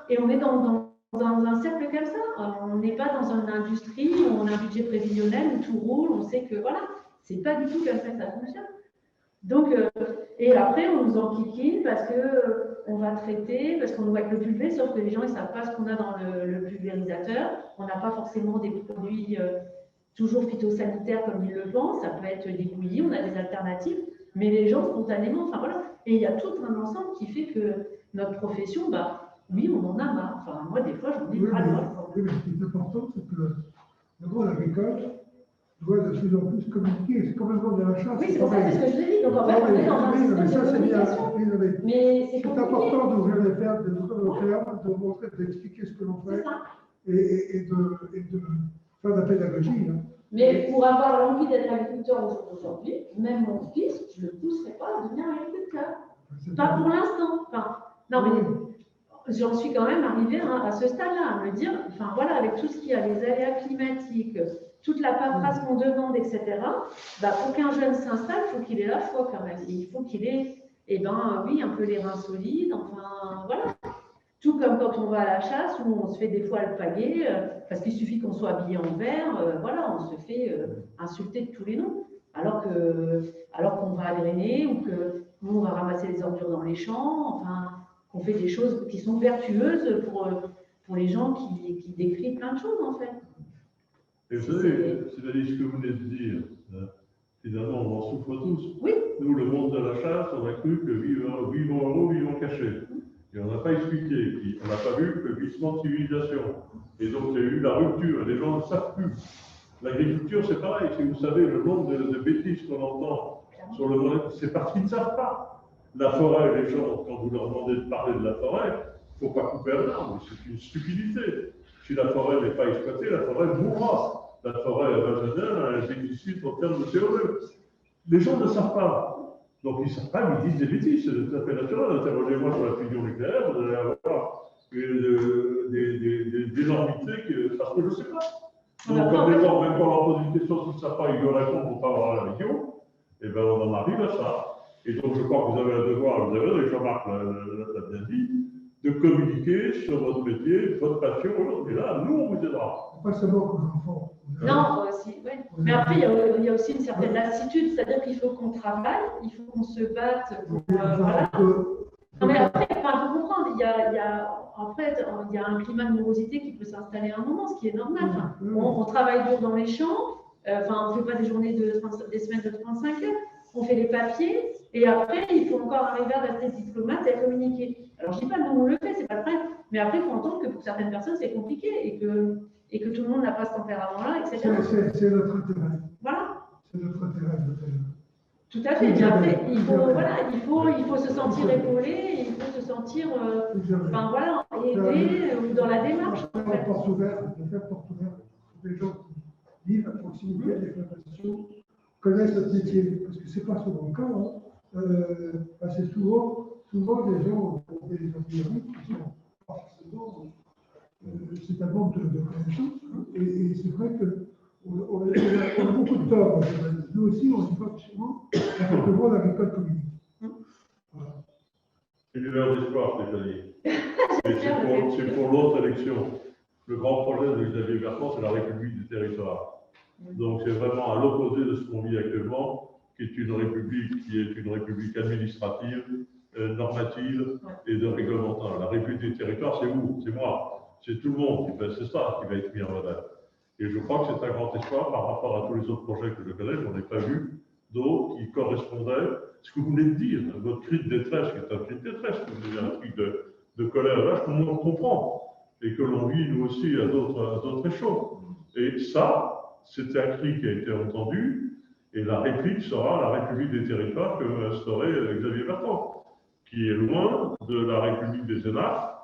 et on est dans un cercle comme ça. On n'est pas dans une industrie où on a un budget prévisionnel, où tout roule, on sait que, voilà, c'est pas du tout comme ça que ça fonctionne. Donc, et après, on nous enquiquine parce qu'on va traiter, parce qu'on nous voit avec le pulvé, sauf que les gens ne savent pas ce qu'on a dans le pulvérisateur. On n'a pas forcément des produits toujours phytosanitaires comme ils le pensent. Ça peut être des bouillies, on a des alternatives, mais les gens spontanément, enfin voilà. Et il y a tout un ensemble qui fait que notre profession, oui, on en a marre. Enfin, moi, des fois, j'en ai pas le droit. Oui, mais ce qui est important, c'est que le monde agricole doit de plus en plus communiquer. C'est complètement de la chasse. Oui, c'est pour ça, c'est ce que je dis. Donc en fait, on est dans un système de communication. Mais c'est important d'ouvrir les fermes, de montrer, d'expliquer ce que l'on fait et de faire de la pédagogie. Hein. Mais pour avoir l'envie d'être agriculteur aujourd'hui, même mon fils, je ne le pousserai pas à devenir agriculteur. Pas pour l'instant. Enfin, non, mais j'en suis quand même arrivée à ce stade-là, à me dire, enfin voilà, avec tout ce qu'il y a, les aléas climatiques, toute la paperasse qu'on demande, etc., pour qu'un jeune s'installe, il faut qu'il ait la foi quand même. Il faut qu'il ait, oui, un peu les reins solides, enfin, voilà. Tout comme quand on va à la chasse, où on se fait des fois alpaguer, parce qu'il suffit qu'on soit habillé en vert, voilà, on se fait insulter de tous les noms. Alors qu'on va agréner, ou que nous, on va ramasser les ordures dans les champs, enfin, qu'on fait des choses qui sont vertueuses pour les gens qui décrivent plein de choses, en fait. Et vous savez, c'est-à-dire ce que vous venez de dire, finalement, on en souffre tous. Oui. Nous, le monde de la chasse, on a cru que vivons heureux, vivons cachés. Et on n'a pas expliqué, puis on n'a pas vu le glissement de civilisation. Et donc, il y a eu la rupture, les gens ne savent plus. L'agriculture, c'est pareil. Si vous savez le nombre de bêtises qu'on entend sur le monde, c'est parce qu'ils ne savent pas. La forêt, les gens, quand vous leur demandez de parler de la forêt, il ne faut pas couper un arbre, c'est une stupidité. Si la forêt n'est pas exploitée, la forêt mourra. La forêt régionale a un déficit en termes de CO2. Les gens ne savent pas. Donc ils ne savent pas, ils disent des bêtises, c'est tout à fait naturel. Interrogez-moi sur la fusion nucléaire, vous allez avoir des énormités parce que je ne sais pas. Donc comme les gens, même quand on leur pose une question, s'ils ne savent pas, ils le répondent pour ne pas avoir la radio, et bien on en arrive à ça. Et donc je crois que vous avez un devoir, vous avez, Jean-Marc l'a bien dit, de communiquer sur votre métier, votre passion aujourd'hui. Là, nous, on vous aidera. Pas seulement comme enfant. Non, aussi, oui. Mais après, il y a aussi une certaine lassitude, c'est-à-dire qu'il faut qu'on travaille, il faut qu'on se batte pour. Voilà. Non, mais après, il faut comprendre, en fait, il y a un climat de morosité qui peut s'installer à un moment, ce qui est normal. Enfin, on travaille dur dans les champs, on ne fait pas des journées des semaines de 35 heures, on fait les papiers, et après, il faut encore arriver à rester diplomate et à communiquer. Alors, je ne dis pas que nous, on le fait, c'est pas vrai, mais après, il faut entendre que pour certaines personnes, c'est compliqué et que tout le monde n'a pas ce tempérament-là, etc. C'est notre intérêt. Voilà. C'est notre intérêt. Tout à fait. Mais après, il faut se sentir épaulé, il faut se sentir, enfin voilà, aidé dans la démarche. On fait porte ouverte, les gens qui vivent à proximité de l'exploitation connaissent notre métier, parce que c'est pas souvent le cas. Hein. C'est souvent des gens ont des opinions qui sont pas forcément. C'est un manque de connaissances. Et c'est vrai que on a beaucoup de tort. Nous aussi, on ne dit pas souvent que le monde agricole communique. Voilà. C'est une lueur d'espoir, Stéphanie. C'est pour l'autre élection. Le grand projet de Xavier Bertrand, c'est la République du territoire. Donc c'est vraiment à l'opposé de ce qu'on vit actuellement, qui est une république administrative, normative et de réglementaire. La République du territoire, c'est vous, c'est moi, c'est tout le monde. C'est ça qui va être mis en valeur. Et je crois que c'est un grand espoir par rapport à tous les autres projets que je connais, je n'en ai pas vu d'autres qui correspondaient à ce que vous venez de dire, votre cri de détresse, qui est un cri de détresse, un cri de colère, là, tout le monde comprend, et que l'on vit nous aussi à d'autres échelons. Et ça, c'est un cri qui a été entendu, et la réplique sera la République des territoires que va instaurer Xavier Bertrand, qui est loin de la République des énarques,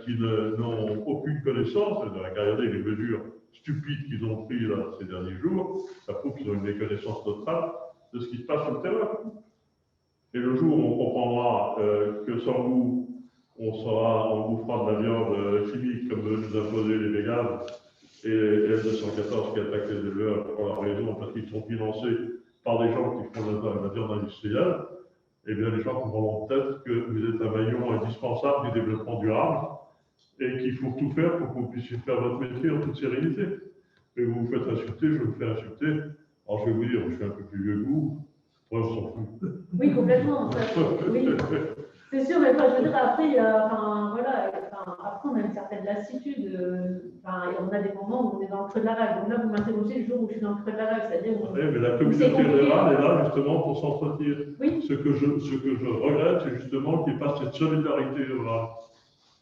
qui n'ont aucune connaissance. Regardez les mesures stupides qu'ils ont prises là, ces derniers jours, ça prouve qu'ils ont une méconnaissance totale de ce qui se passe sur le terrain. Et le jour où on comprendra que sans vous, on bouffera de la viande chimique comme nous imposaient les véganes et les L214 qui attaquent les éleveurs pour la raison parce qu'ils sont financés par des gens qui font de la viande industrielle, eh bien les gens comprendront peut-être que vous êtes un maillon indispensable du développement durable et qu'il faut tout faire pour que vous puissiez faire votre métier en toute sérénité. Et vous vous faites insulter, je vous fais insulter. Alors je vais vous dire, je suis un peu plus vieux que vous, moi je s'en fous. Oui, complètement. Ça, oui. C'est sûr, mais je veux dire, après, après on a une certaine lassitude. On a des moments où on est dans le creux de la vague. Donc là, vous m'interrogez le jour où je suis dans le creux de la vague, c'est-à-dire. Oui, mais la communauté rurale est là justement pour s'entretenir. Oui. Ce que je regrette, c'est justement qu'il n'y ait pas cette solidarité rurale.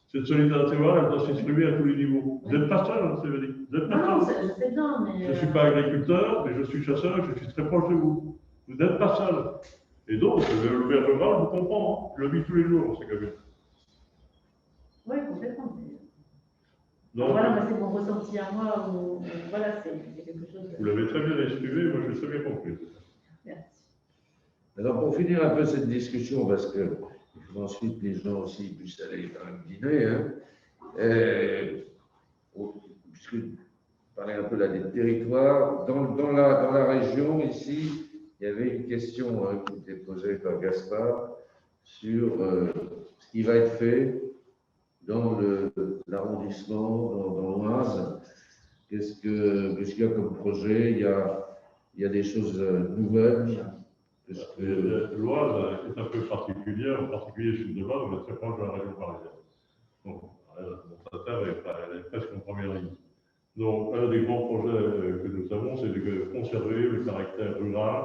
Cette solidarité rurale, elle doit s'exprimer à tous les niveaux. Vous n'êtes pas seul, Stéphanie. Vous n'êtes pas seul. Je sais bien, mais. Je ne suis pas agriculteur, mais je suis chasseur et je suis très proche de vous. Vous n'êtes pas seul. Et donc, le maire rural vous comprend. Hein. Je le vis tous les jours, c'est comme ça. Oui, complètement. Donc, voilà, c'est mon ressenti à moi. Voilà, c'est quelque chose. Vous l'avez très bien exprimé, moi je l'ai très bien compris. Merci. Alors, pour finir un peu cette discussion, parce que ensuite les gens aussi puissent aller quand même dîner, hein, puisque vous parlez un peu là des territoires, dans la région ici, il y avait une question qui était posée par Gaspard sur ce qui va être fait dans l'arrondissement, dans l'Oise. Qu'est-ce qu'il y a comme projet? Il y a des choses nouvelles. L'Oise est un peu particulière, en particulier sud de l'Oise, on est très proche de la région parisienne. Donc, notre terre est presque en première ligne. Donc, un des grands projets que nous avons, c'est de conserver le caractère rural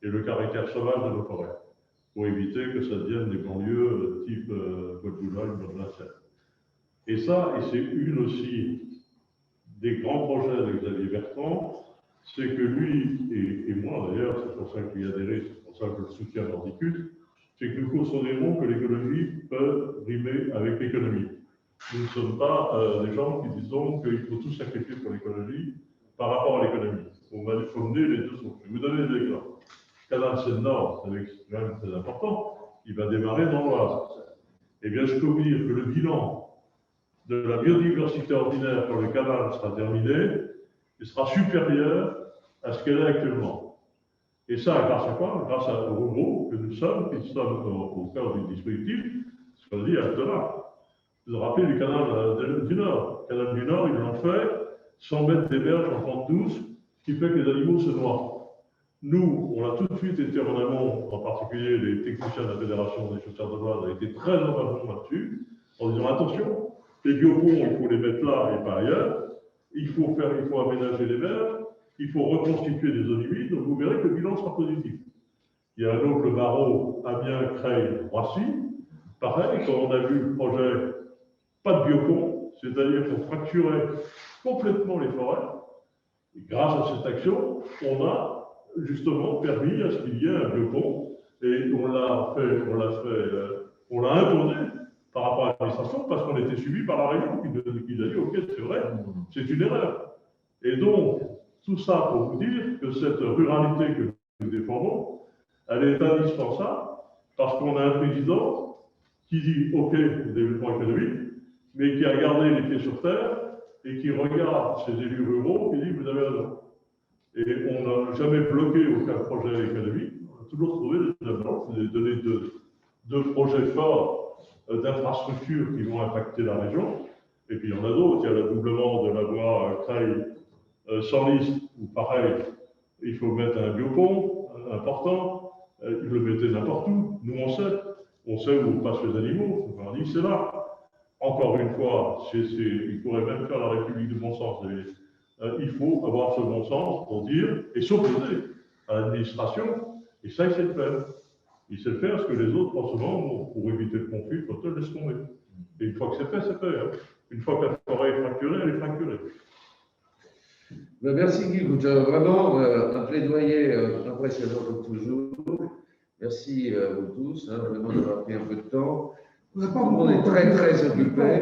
et le caractère sauvage de nos forêts, pour éviter que ça devienne des banlieues type Côte-Boulogne, Blanc-Seine. Et ça, et c'est une aussi des grands projets de Xavier Bertrand, c'est que lui, et moi d'ailleurs, c'est pour ça qu'il y a adhéré, c'est pour ça que je le soutiens d'Anticus, c'est que nous considérons que l'écologie peut rimer avec l'économie. Nous ne sommes pas des gens qui disons qu'il faut tout sacrifier pour l'écologie par rapport à l'économie. Il faut mener les deux sens. Je vais vous donner des exemples. Canal Seine-Nord, c'est quand même très important, il va démarrer dans l'Oise. Eh bien, je peux vous dire que le bilan de la biodiversité ordinaire quand le canal sera terminé, il sera supérieur à ce qu'elle est actuellement. Et ça, grâce à quoi? Grâce au groupe que nous sommes, qui sommes au cœur du dispositif, choisi Altona. Vous vous rappelez du canal du Nord? Le canal du Nord, ils l'ont fait 100 mètres des berges en pente douce, ce qui fait que les animaux se noient. Nous, on a tout de suite été en amont, en particulier les techniciens de la Fédération des chausseurs de l'Oise ont été très en amont là-dessus, en disant attention, les bioponts, il faut les mettre là et pas ailleurs, il faut aménager les berges, il faut reconstituer des zones humides, donc vous verrez que le bilan sera positif. Il y a un autre, le barreau Amiens, Creil, Roissy. Pareil, quand on a vu le projet, pas de biopont, c'est-à-dire qu'on fracturait complètement les forêts. Et grâce à cette action, on a justement permis à ce qu'il y ait un biopont et on l'a imposé par rapport à l'administration parce qu'on était suivi par la région qui a dit ok, c'est vrai, c'est une erreur. Et donc, tout ça pour vous dire que cette ruralité que nous défendons, elle est indispensable parce qu'on a un président qui dit ok, développement économique, mais qui a gardé les pieds sur terre et qui regarde ces élus ruraux et dit vous avez raison. Et on n'a jamais bloqué aucun projet économique, on a toujours trouvé des avantages, des données de projets forts, d'infrastructures qui vont impacter la région. Et puis il y en a d'autres, il y a le doublement de la voie Creil-Senlis, où pareil, il faut mettre un biopont important, il le mettez n'importe où, nous on sait où passent les animaux, on dit c'est là. Encore une fois, il faudrait même faire la République du bon sens. Il faut avoir ce bon sens pour dire et s'opposer à l'administration, et ça, il sait le faire. Il sait le faire parce que les autres, forcément, pour éviter le conflit, il faut te laisser tomber. Et une fois que c'est fait, c'est fait. Hein. Une fois que la forêt est fracturée, elle est fracturée. Ben, merci Guy, vraiment un plaidoyer impressionnant comme toujours. Merci à vous tous, vraiment d'avoir pris un peu de temps. On est très très occupé.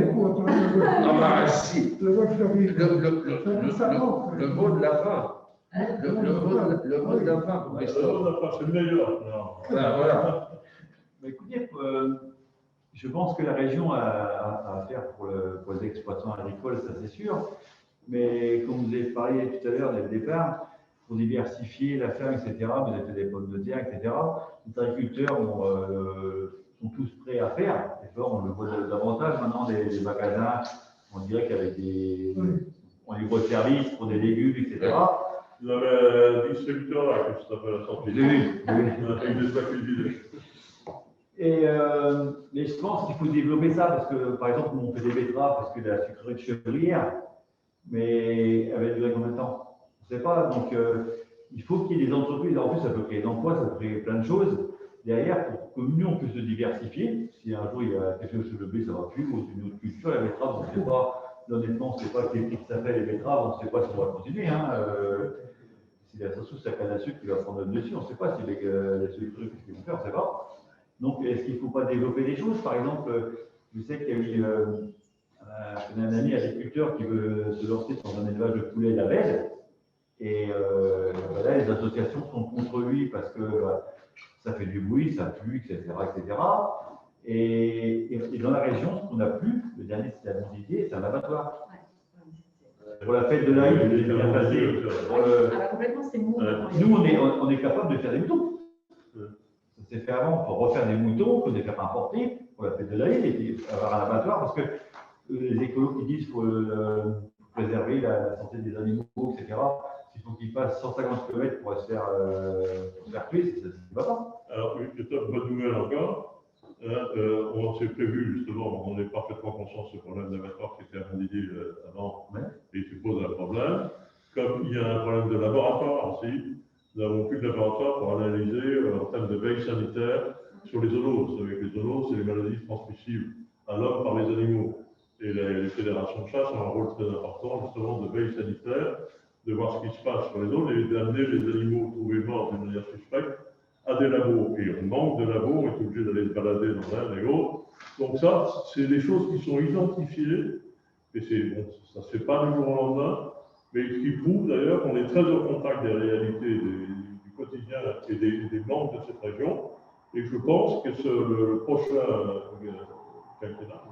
Ah bah si. Le mot de la fin. Le mot de la fin pour Le mot de la fin, c'est le meilleur. Voilà. Mais écoutez, je pense que la région a à faire pour les exploitants agricoles, ça c'est sûr. Mais comme vous avez parlé tout à l'heure dès le départ, pour diversifier la ferme, etc., vous avez fait des pommes de terre, etc., les agriculteurs sont tous prêts à faire. On le voit davantage maintenant, des magasins, on dirait qu'avec on les gros services pour des légumes, etc. Vous avez un distributeur là, que ça s'appelle la sortie. Avec des sacs vidés. Mais je pense qu'il faut développer ça parce que, par exemple, nous on fait des betteraves parce que la sucrerie de chevrière, mais elle va durer combien de temps? On ne sait pas. Donc, il faut qu'il y ait des entreprises. En plus, ça peut créer d'emplois, ça peut créer plein de choses derrière pour que nous, on puisse se diversifier. Si un jour il y a quelque chose sur le blé, ça ne va plus, ou c'est une autre culture, la betterave, on ne sait pas. Honnêtement, on ne sait pas quel prix ça fait les betteraves, on ne sait pas si on va continuer. Si la sauce à canne à sucre qui va prendre le dessus, on ne sait pas si les sucreries, qu'est-ce qu'ils vont faire, on ne sait pas. Donc, est-ce qu'il ne faut pas développer des choses? Par exemple, je sais qu'il y a eu un ami agriculteur qui veut se lancer dans un élevage de poulets label. Et là, les associations sont contre lui parce que ça fait du bruit, ça pue, etc. etc. Et dans la région, ce qu'on n'a plus, le dernier site à visiter, c'est un abattoir. Pour la fête de l'Aïd, je l'ai bien passé. Complètement, c'est mou. Nous, on est capable de faire des moutons. Ça s'est fait avant pour refaire des moutons, qu'on les faire importer pour la fête de l'Aïd et puis avoir un abattoir parce que les écolos qui disent qu'il faut préserver la santé des animaux, etc. Il faut qu'ils fassent 150 km pour se faire tuer, ça ne va pas. Alors, une bonne nouvelle encore. On s'est prévu justement, on est parfaitement conscient de ce problème d'abattoir qui était indiqué avant et qui pose un problème. Comme il y a un problème de laboratoire aussi, nous n'avons plus de laboratoire pour analyser en termes de veille sanitaire sur les zoonoses. Vous savez que les zoonoses, c'est les maladies transmissibles à l'homme par les animaux. Et les fédérations de chasse ont un rôle très important justement de veille sanitaire, de voir ce qui se passe sur les zones et d'amener les animaux trouvés morts d'une manière suspecte à des labos. Et on manque de labos, on est obligé d'aller se balader dans l'un et l'autre. Donc ça, c'est des choses qui sont identifiées, et ça ne se fait pas du jour au lendemain, mais qui prouve d'ailleurs qu'on est très au contact des réalités du quotidien et des membres de cette région. Et je pense que le prochain quinquennat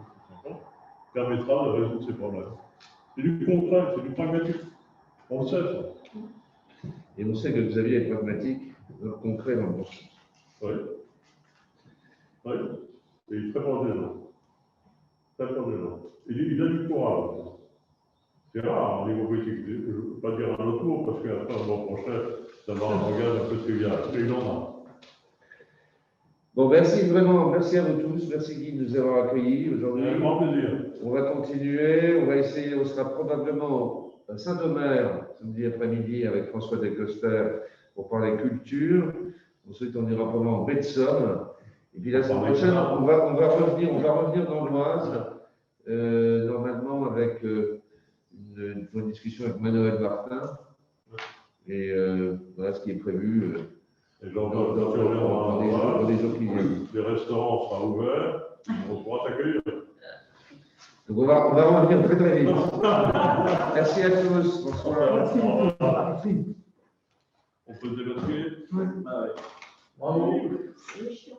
permettra de résoudre ces problèmes. C'est du concret, c'est du pragmatique. On le sait, ça. Et on sait que Xavier est pragmatique, concret dans le bon sens. Oui. Oui. Et il est très proche des gens. Très proche des gens. Il a du courage. C'est rare au niveau politique. Je ne veux pas dire un autre mot, parce qu'après, on reprocherait d'avoir un regard un peu trivial. Mais il en a. Bon, merci vraiment, merci à vous tous, merci Guy de nous avoir accueillis aujourd'hui. Un grand plaisir. On va continuer, on va essayer, on sera probablement à Saint-Omer, samedi après-midi, avec François Descoster pour parler culture. Ensuite, on ira probablement en baie de Somme. Et puis la semaine prochaine, on va revenir dans l'Oise, normalement avec une discussion avec Manuel Martin. Et voilà ce qui est prévu Et dans les jours qui viennent. Les restaurants seront ouverts, on pourra t'accueillir. Donc on va revenir très très vite. Merci à tous. Bonsoir. Merci. On peut se débattre. Ouais. Ah ouais. Bravo. C'est chiant.